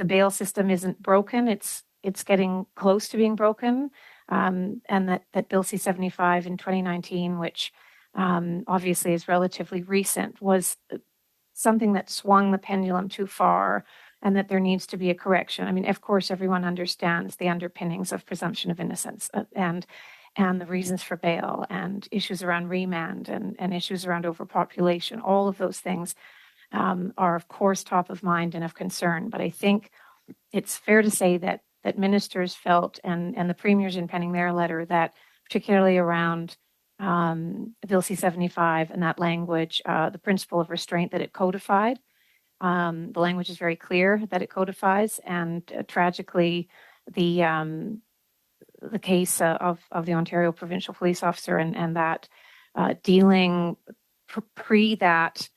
bail system isn't broken, it's getting close to being broken, and that Bill C-75 in 2019, which obviously is relatively recent, was something that swung the pendulum too far, and that there needs to be a correction. I mean, of course, everyone understands the underpinnings of presumption of innocence and the reasons for bail and issues around remand and issues around overpopulation. All of those things are, of course, top of mind and of concern. But I think it's fair to say that ministers felt, and the premiers in penning their letter, that particularly around Bill C-75 and that language, the principle of restraint that it codified, the language is very clear that it codifies, and tragically, the case of the Ontario provincial police officer and that dealing pre that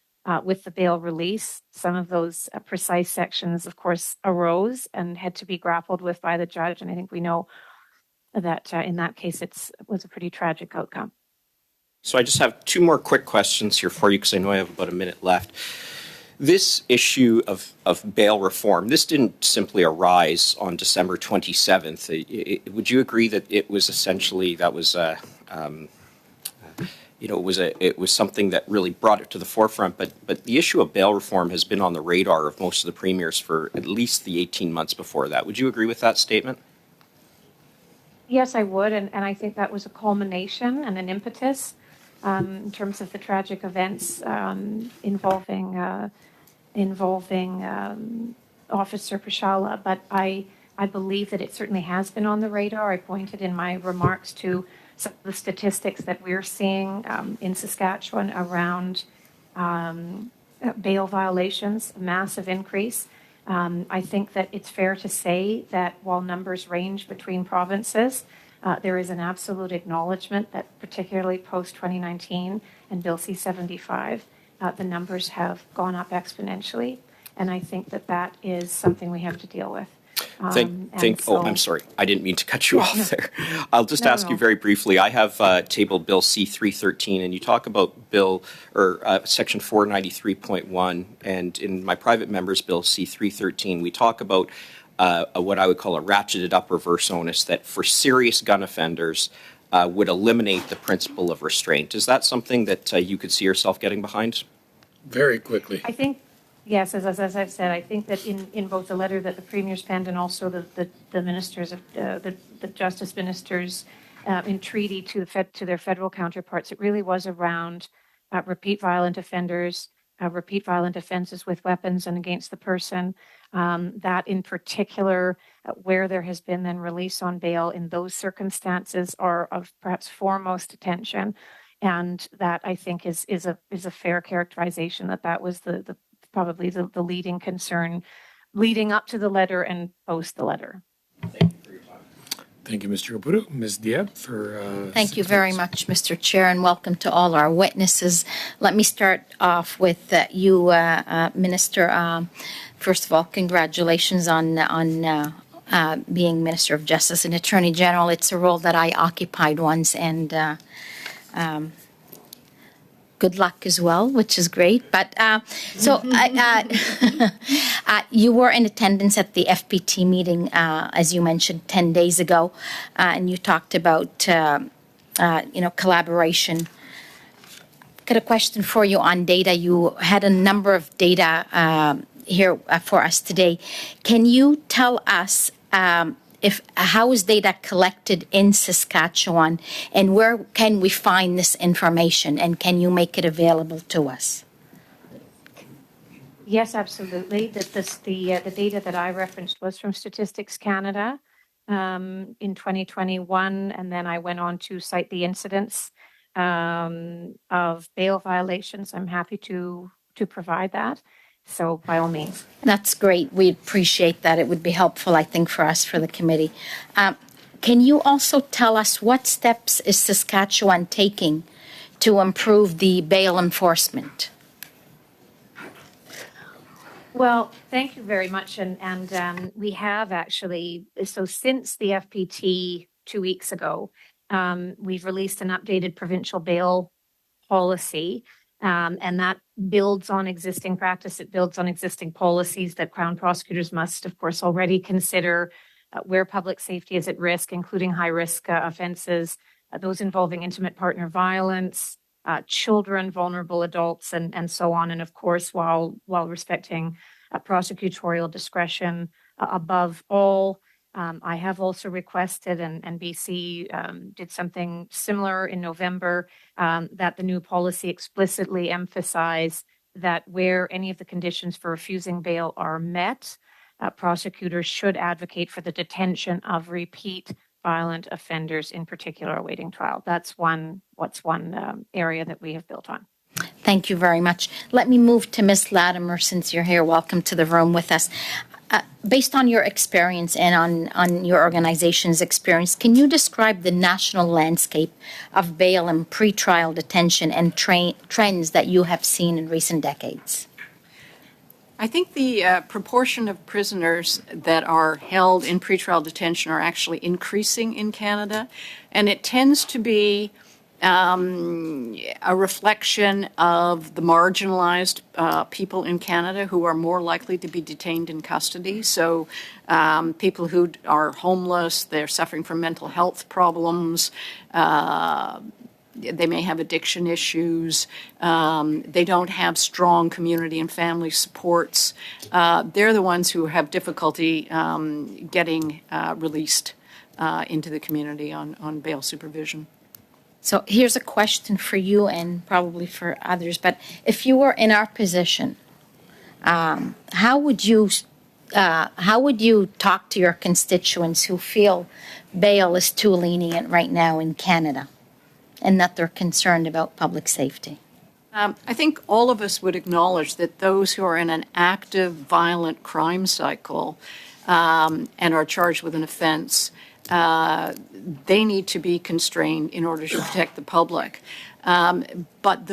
with the bail release, some of those precise sections, of course, arose and had to be grappled with by the judge. And I think we know that in that case, it was a pretty tragic outcome. So I just have 2 more quick questions here for you, because I know I have about a minute left. This issue of bail reform, this didn't simply arise on December 27th. Would you agree that it was essentially, that was it was something that really brought it to the forefront, but the issue of bail reform has been on the radar of most of the premiers for at least the 18 months before that. Would you agree with that statement? Yes, I would, and I think that was a culmination and an impetus in terms of the tragic events involving Officer Pashala. But I believe that it certainly has been on the radar. I pointed in my remarks to some of the statistics that we're seeing in Saskatchewan around bail violations, a massive increase. I think that it's fair to say that while numbers range between provinces, there is an absolute acknowledgement that particularly post-2019 and Bill C-75, the numbers have gone up exponentially. And I think that that is something we have to deal with. I'm sorry. I didn't mean to cut you off there. I'll just ask you very briefly. I have tabled Bill C-313, and you talk about Bill or Section 493.1, and in my private member's Bill C-313, we talk about what I would call a ratcheted up reverse onus that for serious gun offenders would eliminate the principle of restraint. Is that something that you could see yourself getting behind? Very quickly. I think, yes, as I've said, I think that in both the letter that the Premier's penned and also the ministers of the justice ministers in treaty to their federal counterparts, it really was around repeat violent offenders, repeat violent offenses with weapons and against the person. That in particular, where there has been then release on bail in those circumstances are of perhaps foremost attention. And that I think is a fair characterization that was probably the leading concern leading up to the letter and post the letter. Thank you, Mr. Caputo. Ms. Diab for... Thank you very much, Mr. Chair, and welcome to all our witnesses. Let me start off with you, Minister. First of all, congratulations on being Minister of Justice and Attorney General. It's a role that I occupied once, and good luck as well, which is great. But you were in attendance at the FPT meeting, as you mentioned, 10 days ago, and you talked about, collaboration. Got a question for you on data. You had a number of data here for us today. Can you tell us how is data collected in Saskatchewan, and where can we find this information, and can you make it available to us? Yes, absolutely. The data that I referenced was from Statistics Canada in 2021, and then I went on to cite the incidents of bail violations. I'm happy to provide that. So by all means. That's great. We appreciate that. It would be helpful, I think, for us, for the committee. Can you also tell us what steps is Saskatchewan taking to improve the bail enforcement? Well, thank you very much. And we have actually, so since the FPT 2 weeks ago, we've released an updated provincial bail policy. And that builds on existing practice. It builds on existing policies that Crown prosecutors must, of course, already consider where public safety is at risk, including high-risk offenses, those involving intimate partner violence, children, vulnerable adults, and so on. And of course, while respecting prosecutorial discretion above all. I have also requested, and BC did something similar in November, that the new policy explicitly emphasize that where any of the conditions for refusing bail are met, prosecutors should advocate for the detention of repeat violent offenders, in particular awaiting trial. That's one area that we have built on. Thank you very much. Let me move to Ms. Latimer, since you're here. Welcome to the room with us. Based on your experience and on your organization's experience, can you describe the national landscape of bail and pretrial detention and trends that you have seen in recent decades? I think the proportion of prisoners that are held in pretrial detention are actually increasing in Canada, and it tends to be a reflection of the marginalized people in Canada who are more likely to be detained in custody. So people who are homeless, they're suffering from mental health problems, they may have addiction issues, they don't have strong community and family supports. They're the ones who have difficulty getting released into the community on bail supervision. So here's a question for you and probably for others, but if you were in our position, how would you talk to your constituents who feel bail is too lenient right now in Canada and that they're concerned about public safety? I think all of us would acknowledge that those who are in an active, violent crime cycle and are charged with an offense, they need to be constrained in order to protect the public. But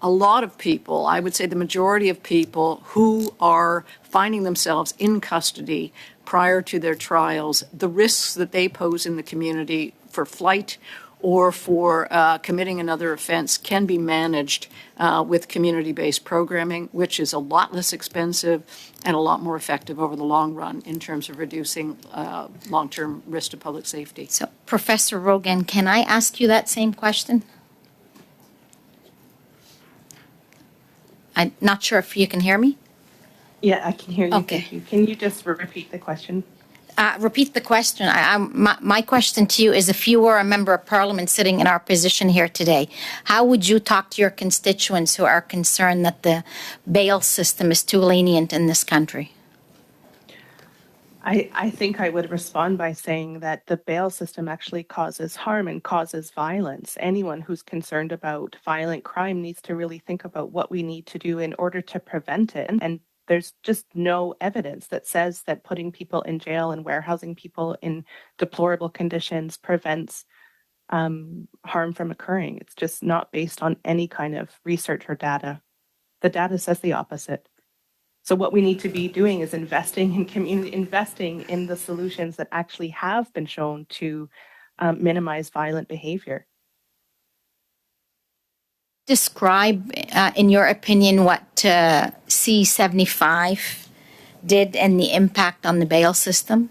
a lot of people, I would say the majority of people who are finding themselves in custody prior to their trials, the risks that they pose in the community for flight or for committing another offense can be managed with community-based programming, which is a lot less expensive and a lot more effective over the long run in terms of reducing long-term risk to public safety. So, Professor Rogan, can I ask you that same question? I'm not sure if you can hear me. Yeah, I can hear you. Okay. Thank you. Can you just repeat the question? Repeat the question. My question to you is, if you were a member of parliament sitting in our position here today, how would you talk to your constituents who are concerned that the bail system is too lenient in this country? I think I would respond by saying that the bail system actually causes harm and causes violence. Anyone who's concerned about violent crime needs to really think about what we need to do in order to prevent it. And there's just no evidence that says that putting people in jail and warehousing people in deplorable conditions prevents harm from occurring. It's just not based on any kind of research or data. The data says the opposite. So what we need to be doing is investing in community, investing in the solutions that actually have been shown to minimize violent behavior. Describe, in your opinion, what C-75 did and the impact on the bail system?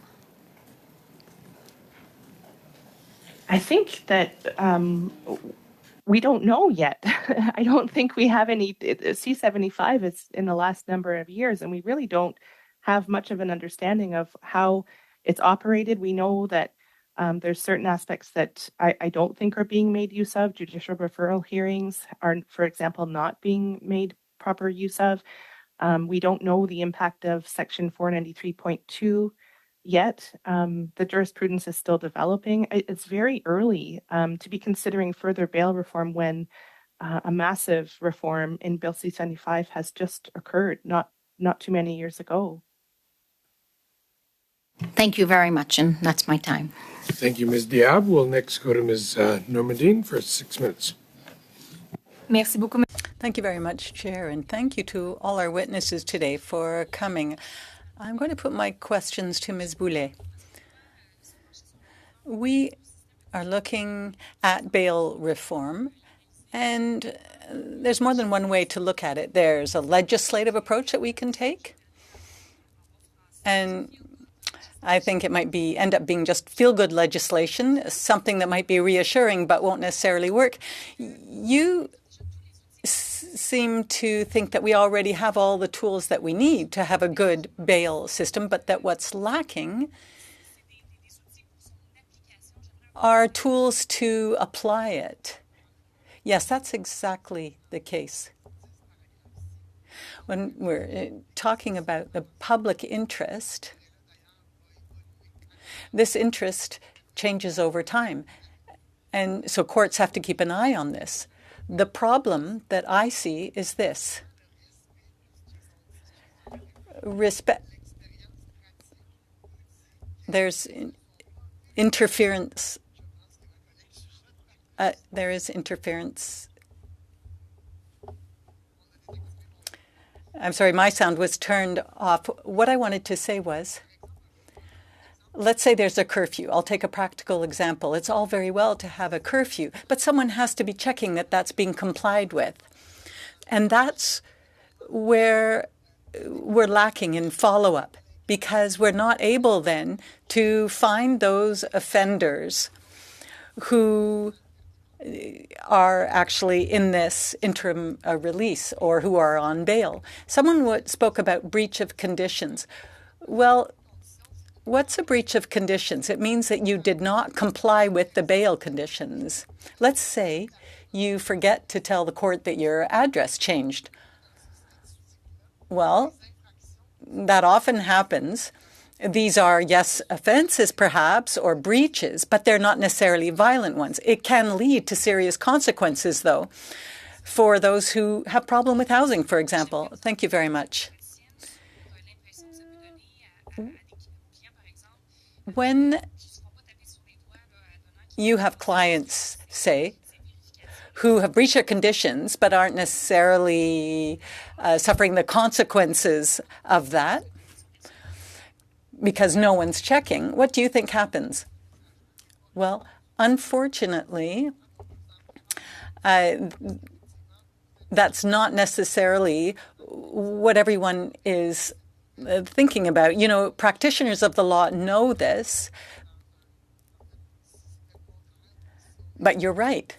I think that we don't know yet. I don't think we have any. C-75 is in the last number of years, and we really don't have much of an understanding of how it's operated. We know that there's certain aspects that I don't think are being made use of. Judicial referral hearings are, for example, not being made proper use of. We don't know the impact of Section 493.2 yet. The jurisprudence is still developing. It's very early to be considering further bail reform when a massive reform in Bill C-75 has just occurred not too many years ago. Thank you very much, and that's my time. Thank you, Ms. Diab. We'll next go to Ms. Normandin for 6 minutes. Merci beaucoup. Thank you very much, Chair, and thank you to all our witnesses today for coming. I'm going to put my questions to Ms. Boulet. We are looking at bail reform, and there's more than one way to look at it. There's a legislative approach that we can take, and I think it might end up being just feel-good legislation, something that might be reassuring but won't necessarily work. You seem to think that we already have all the tools that we need to have a good bail system, but that what's lacking are tools to apply it. Yes, that's exactly the case. When we're talking about the public interest, this interest changes over time. And so courts have to keep an eye on this. The problem that I see is this. There's interference. There is interference. I'm sorry, my sound was turned off. What I wanted to say was, let's say there's a curfew. I'll take a practical example. It's all very well to have a curfew, but someone has to be checking that that's being complied with. And that's where we're lacking in follow-up, because we're not able then to find those offenders who are actually in this interim release or who are on bail. Someone spoke about breach of conditions. Well, What's a breach of conditions? It means that you did not comply with the bail conditions. Let's say you forget to tell the court that your address changed. Well, that often happens. These are, yes, offenses perhaps, or breaches, but they're not necessarily violent ones. It can lead to serious consequences, though, for those who have problem with housing, for example. Thank you very much. When you have clients, say, who have breached their conditions but aren't necessarily suffering the consequences of that because no one's checking, what do you think happens? Well, unfortunately, that's not necessarily what everyone is thinking about. You know, practitioners of the law know this, but you're right.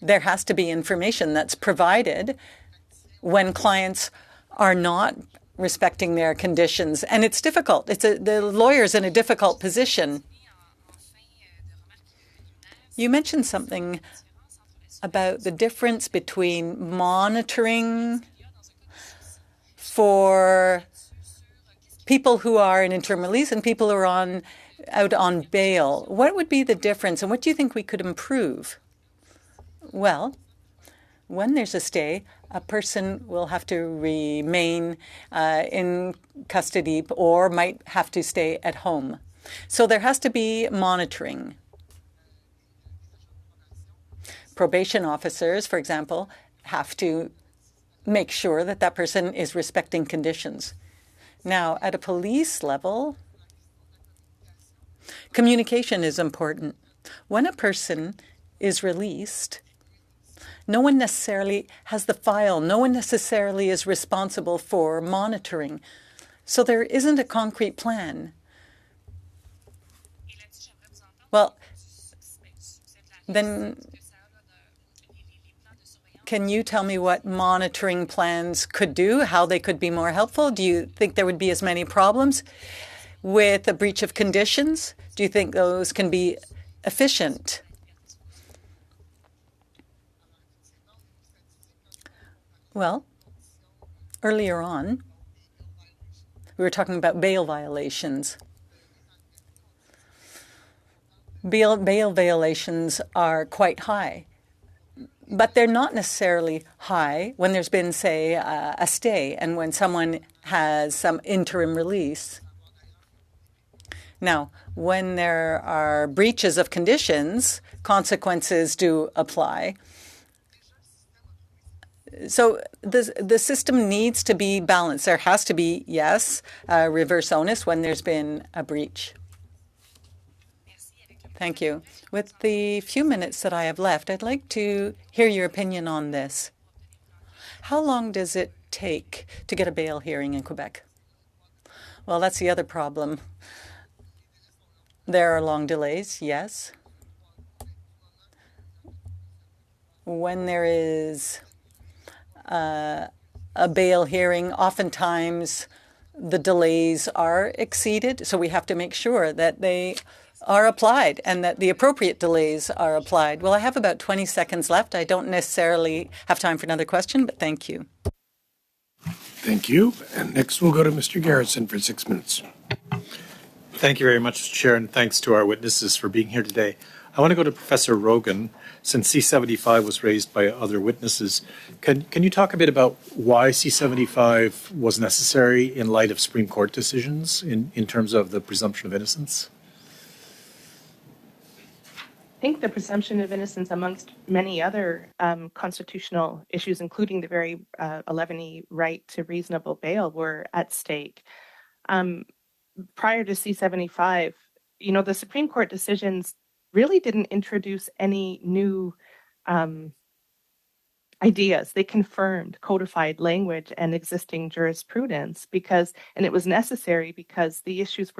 There has to be information that's provided when clients are not respecting their conditions, and it's difficult. The lawyer's in a difficult position. You mentioned something about the difference between monitoring for people who are in interim release and people who are out on bail. What would be the difference, and what do you think we could improve? Well, when there's a stay, a person will have to remain in custody or might have to stay at home. So there has to be monitoring. Probation officers, for example, have to make sure that that person is respecting conditions. Now, at a police level, communication is important. When a person is released, no one necessarily has the file. No one necessarily is responsible for monitoring. So there isn't a concrete plan. Well, then can you tell me what monitoring plans could do, how they could be more helpful? Do you think there would be as many problems with a breach of conditions? Do you think those can be efficient? Well, earlier on, we were talking about bail violations. Bail violations are quite high, but they're not necessarily high when there's been, say, a stay and when someone has some interim release. Now, when there are breaches of conditions, consequences do apply. So the system needs to be balanced. There has to be, yes, reverse onus when there's been a breach. Thank you. With the few minutes that I have left, I'd like to hear your opinion on this. How long does it take to get a bail hearing in Quebec? Well, that's the other problem. There are long delays, yes. When there is a bail hearing, oftentimes the delays are exceeded, so we have to make sure that they are applied and that the appropriate delays are applied. Well, I have about 20 seconds left. I don't necessarily have time for another question, but thank you. Thank you. And next we'll go to Mr. Garrison for 6 minutes. Thank you very much, Mr. Chair, and thanks to our witnesses for being here today. I want to go to Professor Rogan. Since C-75 was raised by other witnesses, can you talk a bit about why C-75 was necessary in light of Supreme Court decisions in terms of the presumption of innocence? I think the presumption of innocence, amongst many other constitutional issues, including the very 11E right to reasonable bail, were at stake. Prior to C-75, the Supreme Court decisions really didn't introduce any new ideas. They confirmed codified language and existing jurisprudence and it was necessary because the issues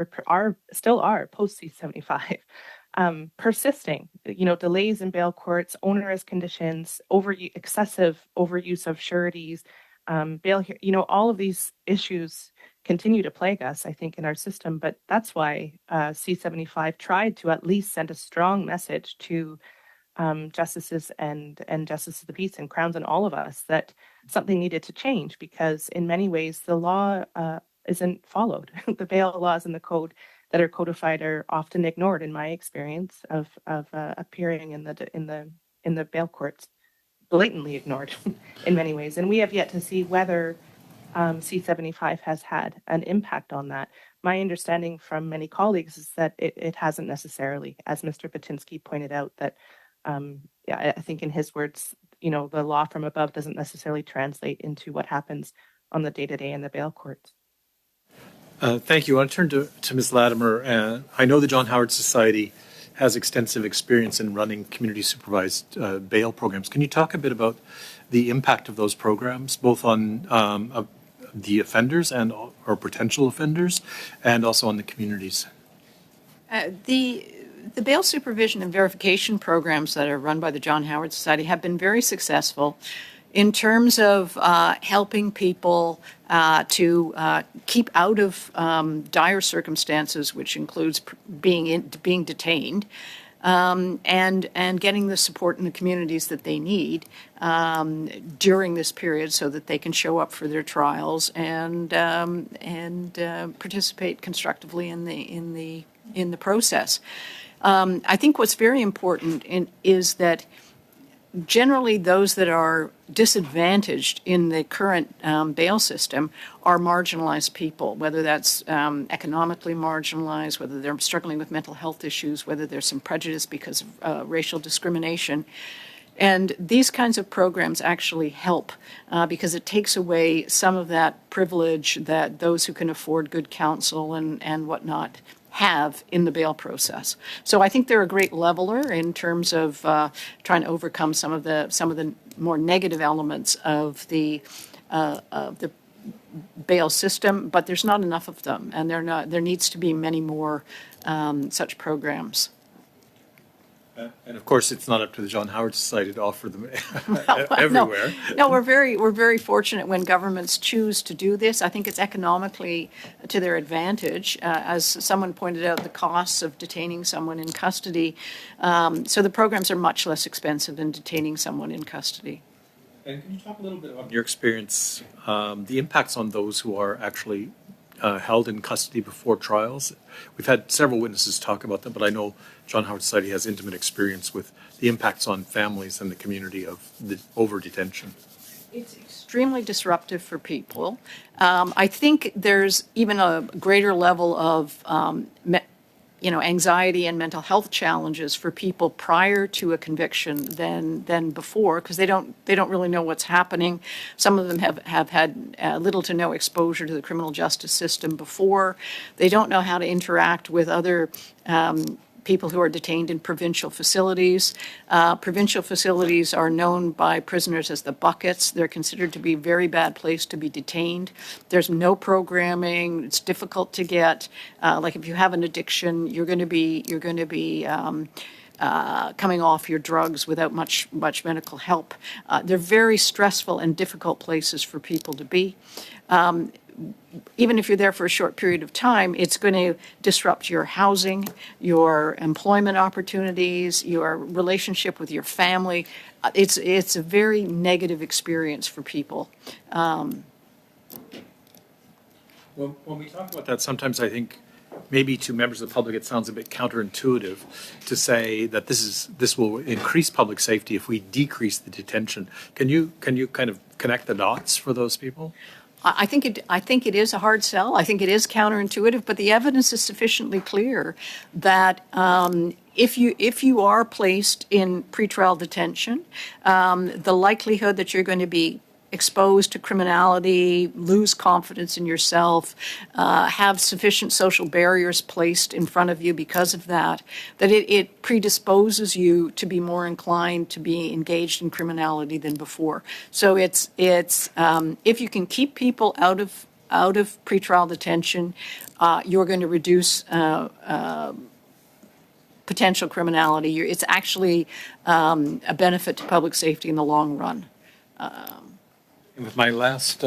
still are post C-75. Persisting, delays in bail courts, onerous conditions, excessive overuse of sureties, bail, all of these issues continue to plague us, I think, in our system. But that's why C-75 tried to at least send a strong message to justices and justices of the peace and crowns and all of us that something needed to change, because in many ways the law isn't followed. The bail laws in the code that are codified are often ignored, in my experience of appearing in the bail courts, blatantly ignored in many ways. And we have yet to see whether C-75 has had an impact on that. My understanding from many colleagues is that it hasn't necessarily, as Mr. Batinsky pointed out, that I think in his words, the law from above doesn't necessarily translate into what happens on the day-to-day in the bail courts. Thank you. I want to turn to Ms. Latimer. I know the John Howard Society has extensive experience in running community supervised bail programs. Can you talk a bit about the impact of those programs, both on the offenders and or potential offenders, and also on the communities? The bail supervision and verification programs that are run by the John Howard Society have been very successful in terms of helping people to keep out of dire circumstances, which includes being detained, and getting the support in the communities that they need during this period, so that they can show up for their trials and participate constructively in the process. I think what's very important is that generally those that are disadvantaged in the current bail system are marginalized people, whether that's economically marginalized, whether they're struggling with mental health issues, whether there's some prejudice because of racial discrimination. And these kinds of programs actually help because it takes away some of that privilege that those who can afford good counsel and whatnot have in the bail process. So I think they're a great leveler in terms of trying to overcome some of the more negative elements of the bail system, but there's not enough of them, and there needs to be many more such programs. And of course, it's not up to the John Howard Society to offer them everywhere. No, we're very fortunate when governments choose to do this. I think it's economically to their advantage. As someone pointed out, the costs of detaining someone in custody. So the programs are much less expensive than detaining someone in custody. And can you talk a little bit about your experience, the impacts on those who are actually held in custody before trials? We've had several witnesses talk about that, but I know John Howard Society has intimate experience with the impacts on families and the community of the over-detention. It's extremely disruptive for people. I think there's even a greater level of anxiety and mental health challenges for people prior to a conviction than before, because they don't really know what's happening. Some of them have had little to no exposure to the criminal justice system before. They don't know how to interact with other people who are detained in provincial facilities. Provincial facilities are known by prisoners as the buckets. They're considered to be a very bad place to be detained. There's no programming. It's difficult to get. Like if you have an addiction, you're going to be coming off your drugs without much medical help. They're very stressful and difficult places for people to be. Even if you're there for a short period of time, it's going to disrupt your housing, your employment opportunities, your relationship with your family. It's a very negative experience for people. When we talk about that, sometimes I think maybe to members of the public it sounds a bit counterintuitive to say that this will increase public safety if we decrease the detention. Can you kind of connect the dots for those people? I think it is a hard sell. I think it is counterintuitive, but the evidence is sufficiently clear that if you are placed in pretrial detention, the likelihood that you're going to be exposed to criminality, lose confidence in yourself, have sufficient social barriers placed in front of you because of that it predisposes you to be more inclined to be engaged in criminality than before. So it's if you can keep people out of pretrial detention, you're going to reduce potential criminality. It's actually a benefit to public safety in the long run. With my last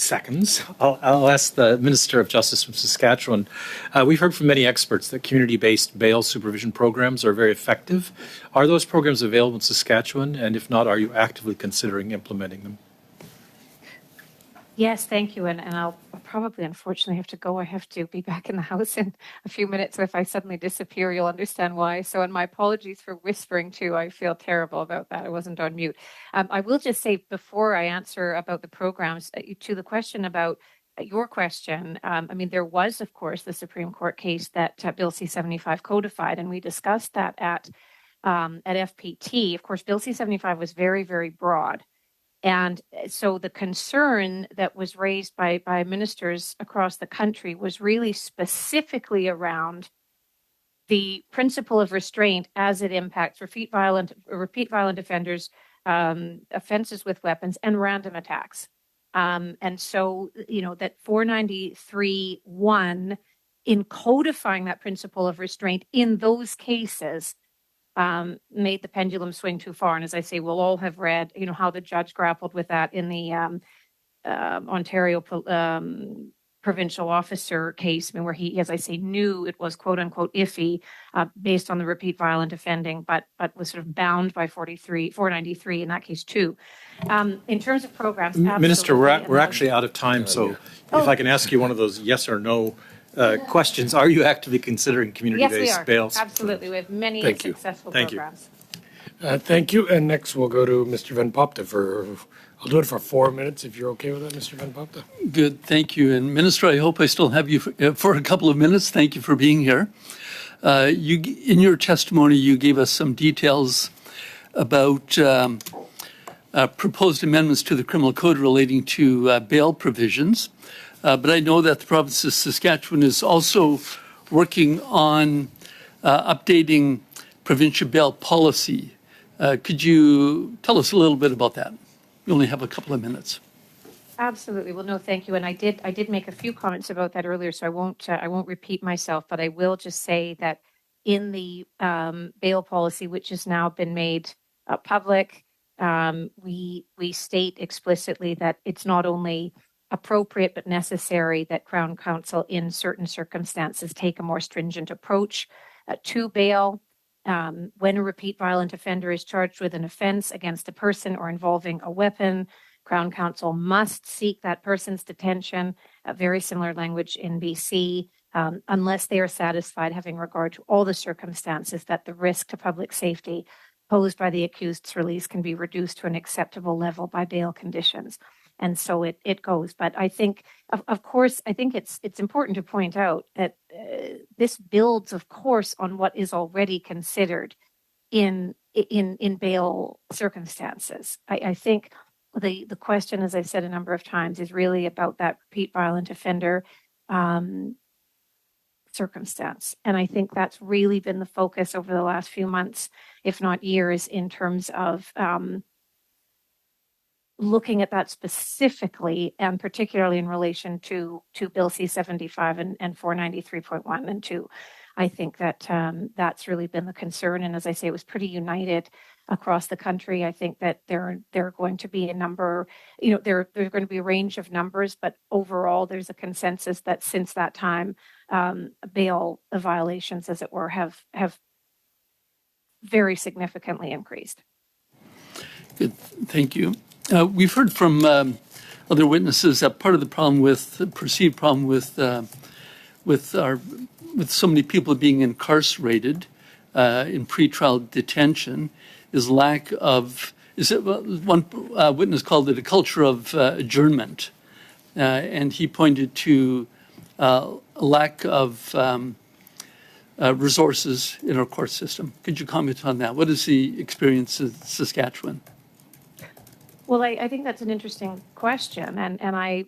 seconds. I'll ask the Minister of Justice from Saskatchewan. We've heard from many experts that community-based bail supervision programs are very effective. Are those programs available in Saskatchewan? And if not, are you actively considering implementing them? Yes, thank you. And I'll probably, unfortunately, have to go. I have to be back in the house in a few minutes. So if I suddenly disappear, you'll understand why. So, and my apologies for whispering too. I feel terrible about that. I wasn't on mute. I will just say before I answer about the programs, to the question about your question, I mean, there was, of course, the Supreme Court case that Bill C-75 codified, and we discussed that at FPT. Of course, Bill C-75 was very, very broad. And so the concern that was raised by ministers across the country was really specifically around the principle of restraint as it impacts repeat violent offenders, offenses with weapons, and random attacks. And so, that 493(1), in codifying that principle of restraint in those cases, made the pendulum swing too far. And as I say, we'll all have read, how the judge grappled with that in the Ontario provincial officer case, where he, as I say, knew it was quote unquote iffy based on the repeat violent offending, but was sort of bound by 493 in that case too. In terms of programs, Minister, we're actually out of time, so if I can ask you one of those yes or no questions. Are you actively considering community-based bails? Absolutely. We have many successful programs. Thank you. And next we'll go to Mr. Van Popte I'll do it for 4 minutes if you're okay with that, Mr. Van Popte. Good. Thank you. And Minister, I hope I still have you for a couple of minutes. Thank you for being here. In your testimony, you gave us some details about proposed amendments to the criminal code relating to bail provisions. But I know that the province of Saskatchewan is also working on updating provincial bail policy. Could you tell us a little bit about that? We only have a couple of minutes. Absolutely. Well, no, thank you. And I did make a few comments about that earlier, so I won't repeat myself. But I will just say that in the bail policy, which has now been made public, we state explicitly that it's not only appropriate but necessary that Crown Counsel in certain circumstances take a more stringent approach to bail. When a repeat violent offender is charged with an offense against a person or involving a weapon, Crown Counsel must seek that person's detention, very similar language in BC, unless they are satisfied, having regard to all the circumstances, that the risk to public safety posed by the accused's release can be reduced to an acceptable level by bail conditions. And so it goes. But I think, of course, I think it's important to point out that this builds, of course, on what is already considered in bail circumstances. I think the question, as I've said a number of times, is really about that repeat violent offender circumstance. And I think that's really been the focus over the last few months, if not years, in terms of looking at that specifically, and particularly in relation to Bill C-75 and 493.1 and 2. I think that that's really been the concern. And as I say, it was pretty united across the country. I think that there are going to be a number, there's going to be a range of numbers, but overall there's a consensus that since that time, bail violations, as it were, have very significantly increased. Good. Thank you. We've heard from other witnesses that part of the problem perceived problem with so many people being incarcerated in pretrial detention is lack of, one witness called it a culture of adjournment. And he pointed to a lack of resources in our court system. Could you comment on that? What is the experience in Saskatchewan? Well, I think that's an interesting question. And I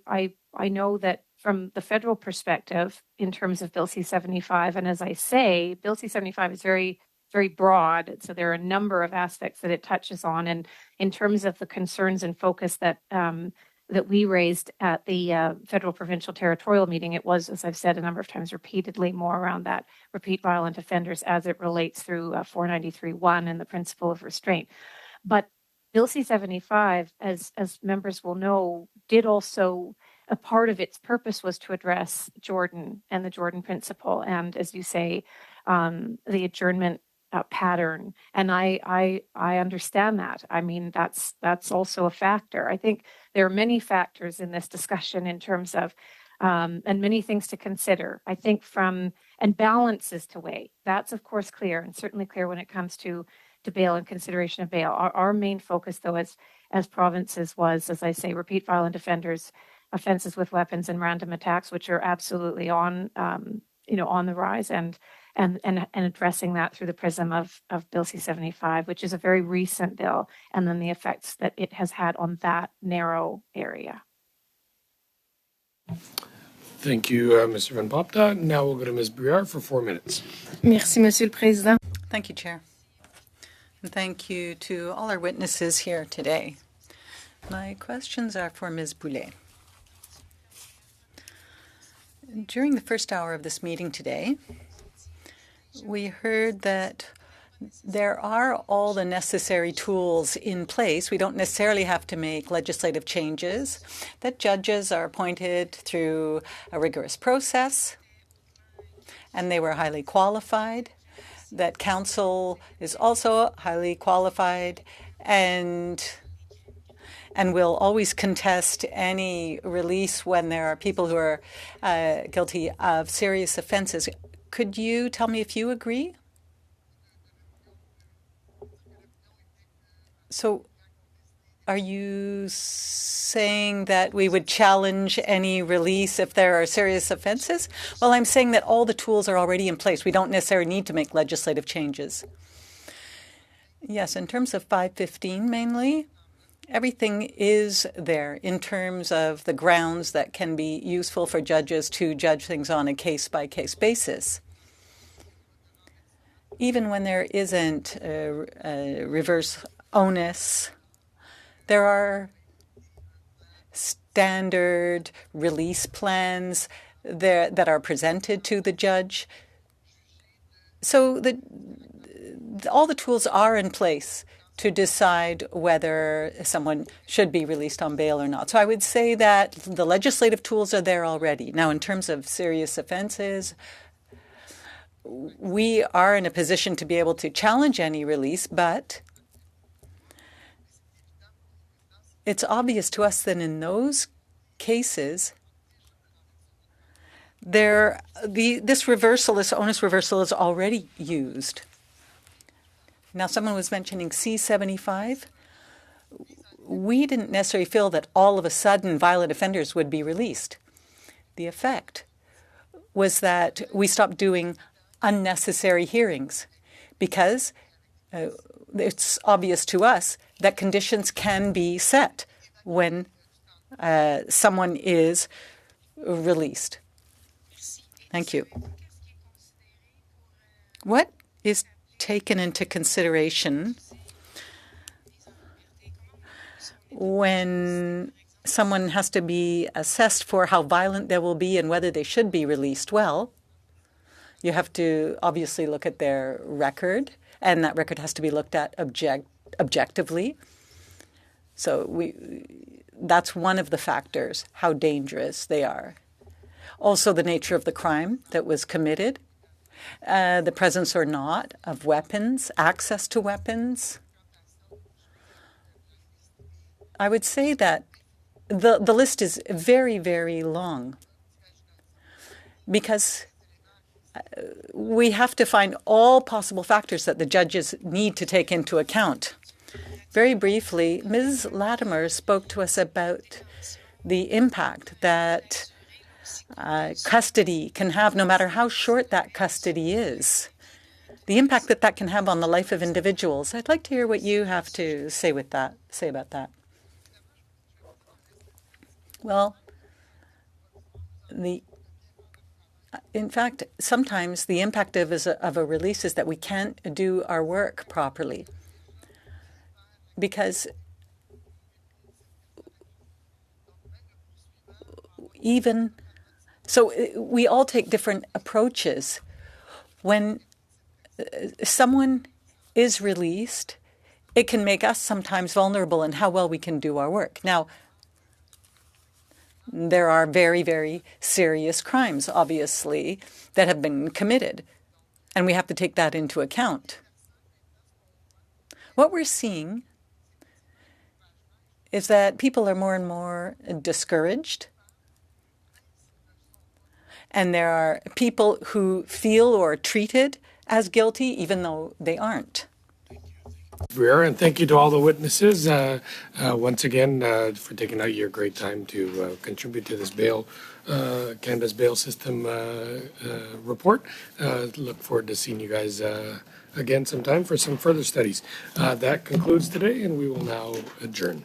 know that from the federal perspective, in terms of Bill C-75, and as I say, Bill C-75 is very, very broad. So there are a number of aspects that it touches on. And in terms of the concerns and focus that that we raised at the federal provincial territorial meeting, it was, as I've said a number of times repeatedly, more around that repeat violent offenders as it relates through 493.1 and the principle of restraint. But Bill C-75, as members will know, did also a part of its purpose was to address Jordan and the Jordan Principle, and as you say, the adjournment pattern. And I understand that. I mean, that's also a factor. I think there are many factors in this discussion in terms of and many things to consider. I think and balances to weigh. That's of course clear, and certainly clear when it comes to bail and consideration of bail. Our main focus, though, as provinces was, as I say, repeat violent offenders, offenses with weapons, and random attacks, which are absolutely on the rise, and addressing that through the prism of Bill C-75, which is a very recent bill, and then the effects that it has had on that narrow area. Thank you, Mr. Van Popta. Now we'll go to Ms. Briard for 4 minutes. Merci, Monsieur le Président. Thank you, Chair. And thank you to all our witnesses here today. My questions are for Ms. Boulet. During the first hour of this meeting today, we heard that there are all the necessary tools in place. We don't necessarily have to make legislative changes, that judges are appointed through a rigorous process, and they were highly qualified, that counsel is also highly qualified, and will always contest any release when there are people who are guilty of serious offenses. Could you tell me if you agree? So are you saying that we would challenge any release if there are serious offenses? Well, I'm saying that all the tools are already in place. We don't necessarily need to make legislative changes. Yes, in terms of 515 mainly, everything is there in terms of the grounds that can be useful for judges to judge things on a case-by-case basis. Even when there isn't a reverse onus, there are standard release plans that are presented to the judge. So all the tools are in place to decide whether someone should be released on bail or not. So I would say that the legislative tools are there already. Now, in terms of serious offenses, we are in a position to be able to challenge any release, but it's obvious to us that in those cases, this onus reversal is already used. Now, someone was mentioning C-75. We didn't necessarily feel that all of a sudden violent offenders would be released. The effect was that we stopped doing unnecessary hearings because it's obvious to us that conditions can be set when someone is released. Thank you. What is taken into consideration when someone has to be assessed for how violent they will be and whether they should be released? Well, you have to obviously look at their record, and that record has to be looked at objectively. So that's one of the factors, how dangerous they are. Also, the nature of the crime that was committed, the presence or not of weapons, access to weapons. I would say that the list is very, very long because we have to find all possible factors that the judges need to take into account. Very briefly, Ms. Latimer spoke to us about the impact that custody can have, no matter how short that custody is, the impact that that can have on the life of individuals. I'd like to hear what you have to say about that. Well, in fact, sometimes the impact of a release is that we can't do our work properly because we all take different approaches. When someone is released, it can make us sometimes vulnerable in how well we can do our work. Now, There are very, very serious crimes, obviously, that have been committed, and we have to take that into account. What we're seeing is that people are more and more discouraged, and there are people who feel or are treated as guilty even though they aren't. And thank you to all the witnesses once again for taking out your great time to contribute to this Canada's bail system report. Look forward to seeing you guys again sometime for some further studies. That concludes today, and we will now adjourn.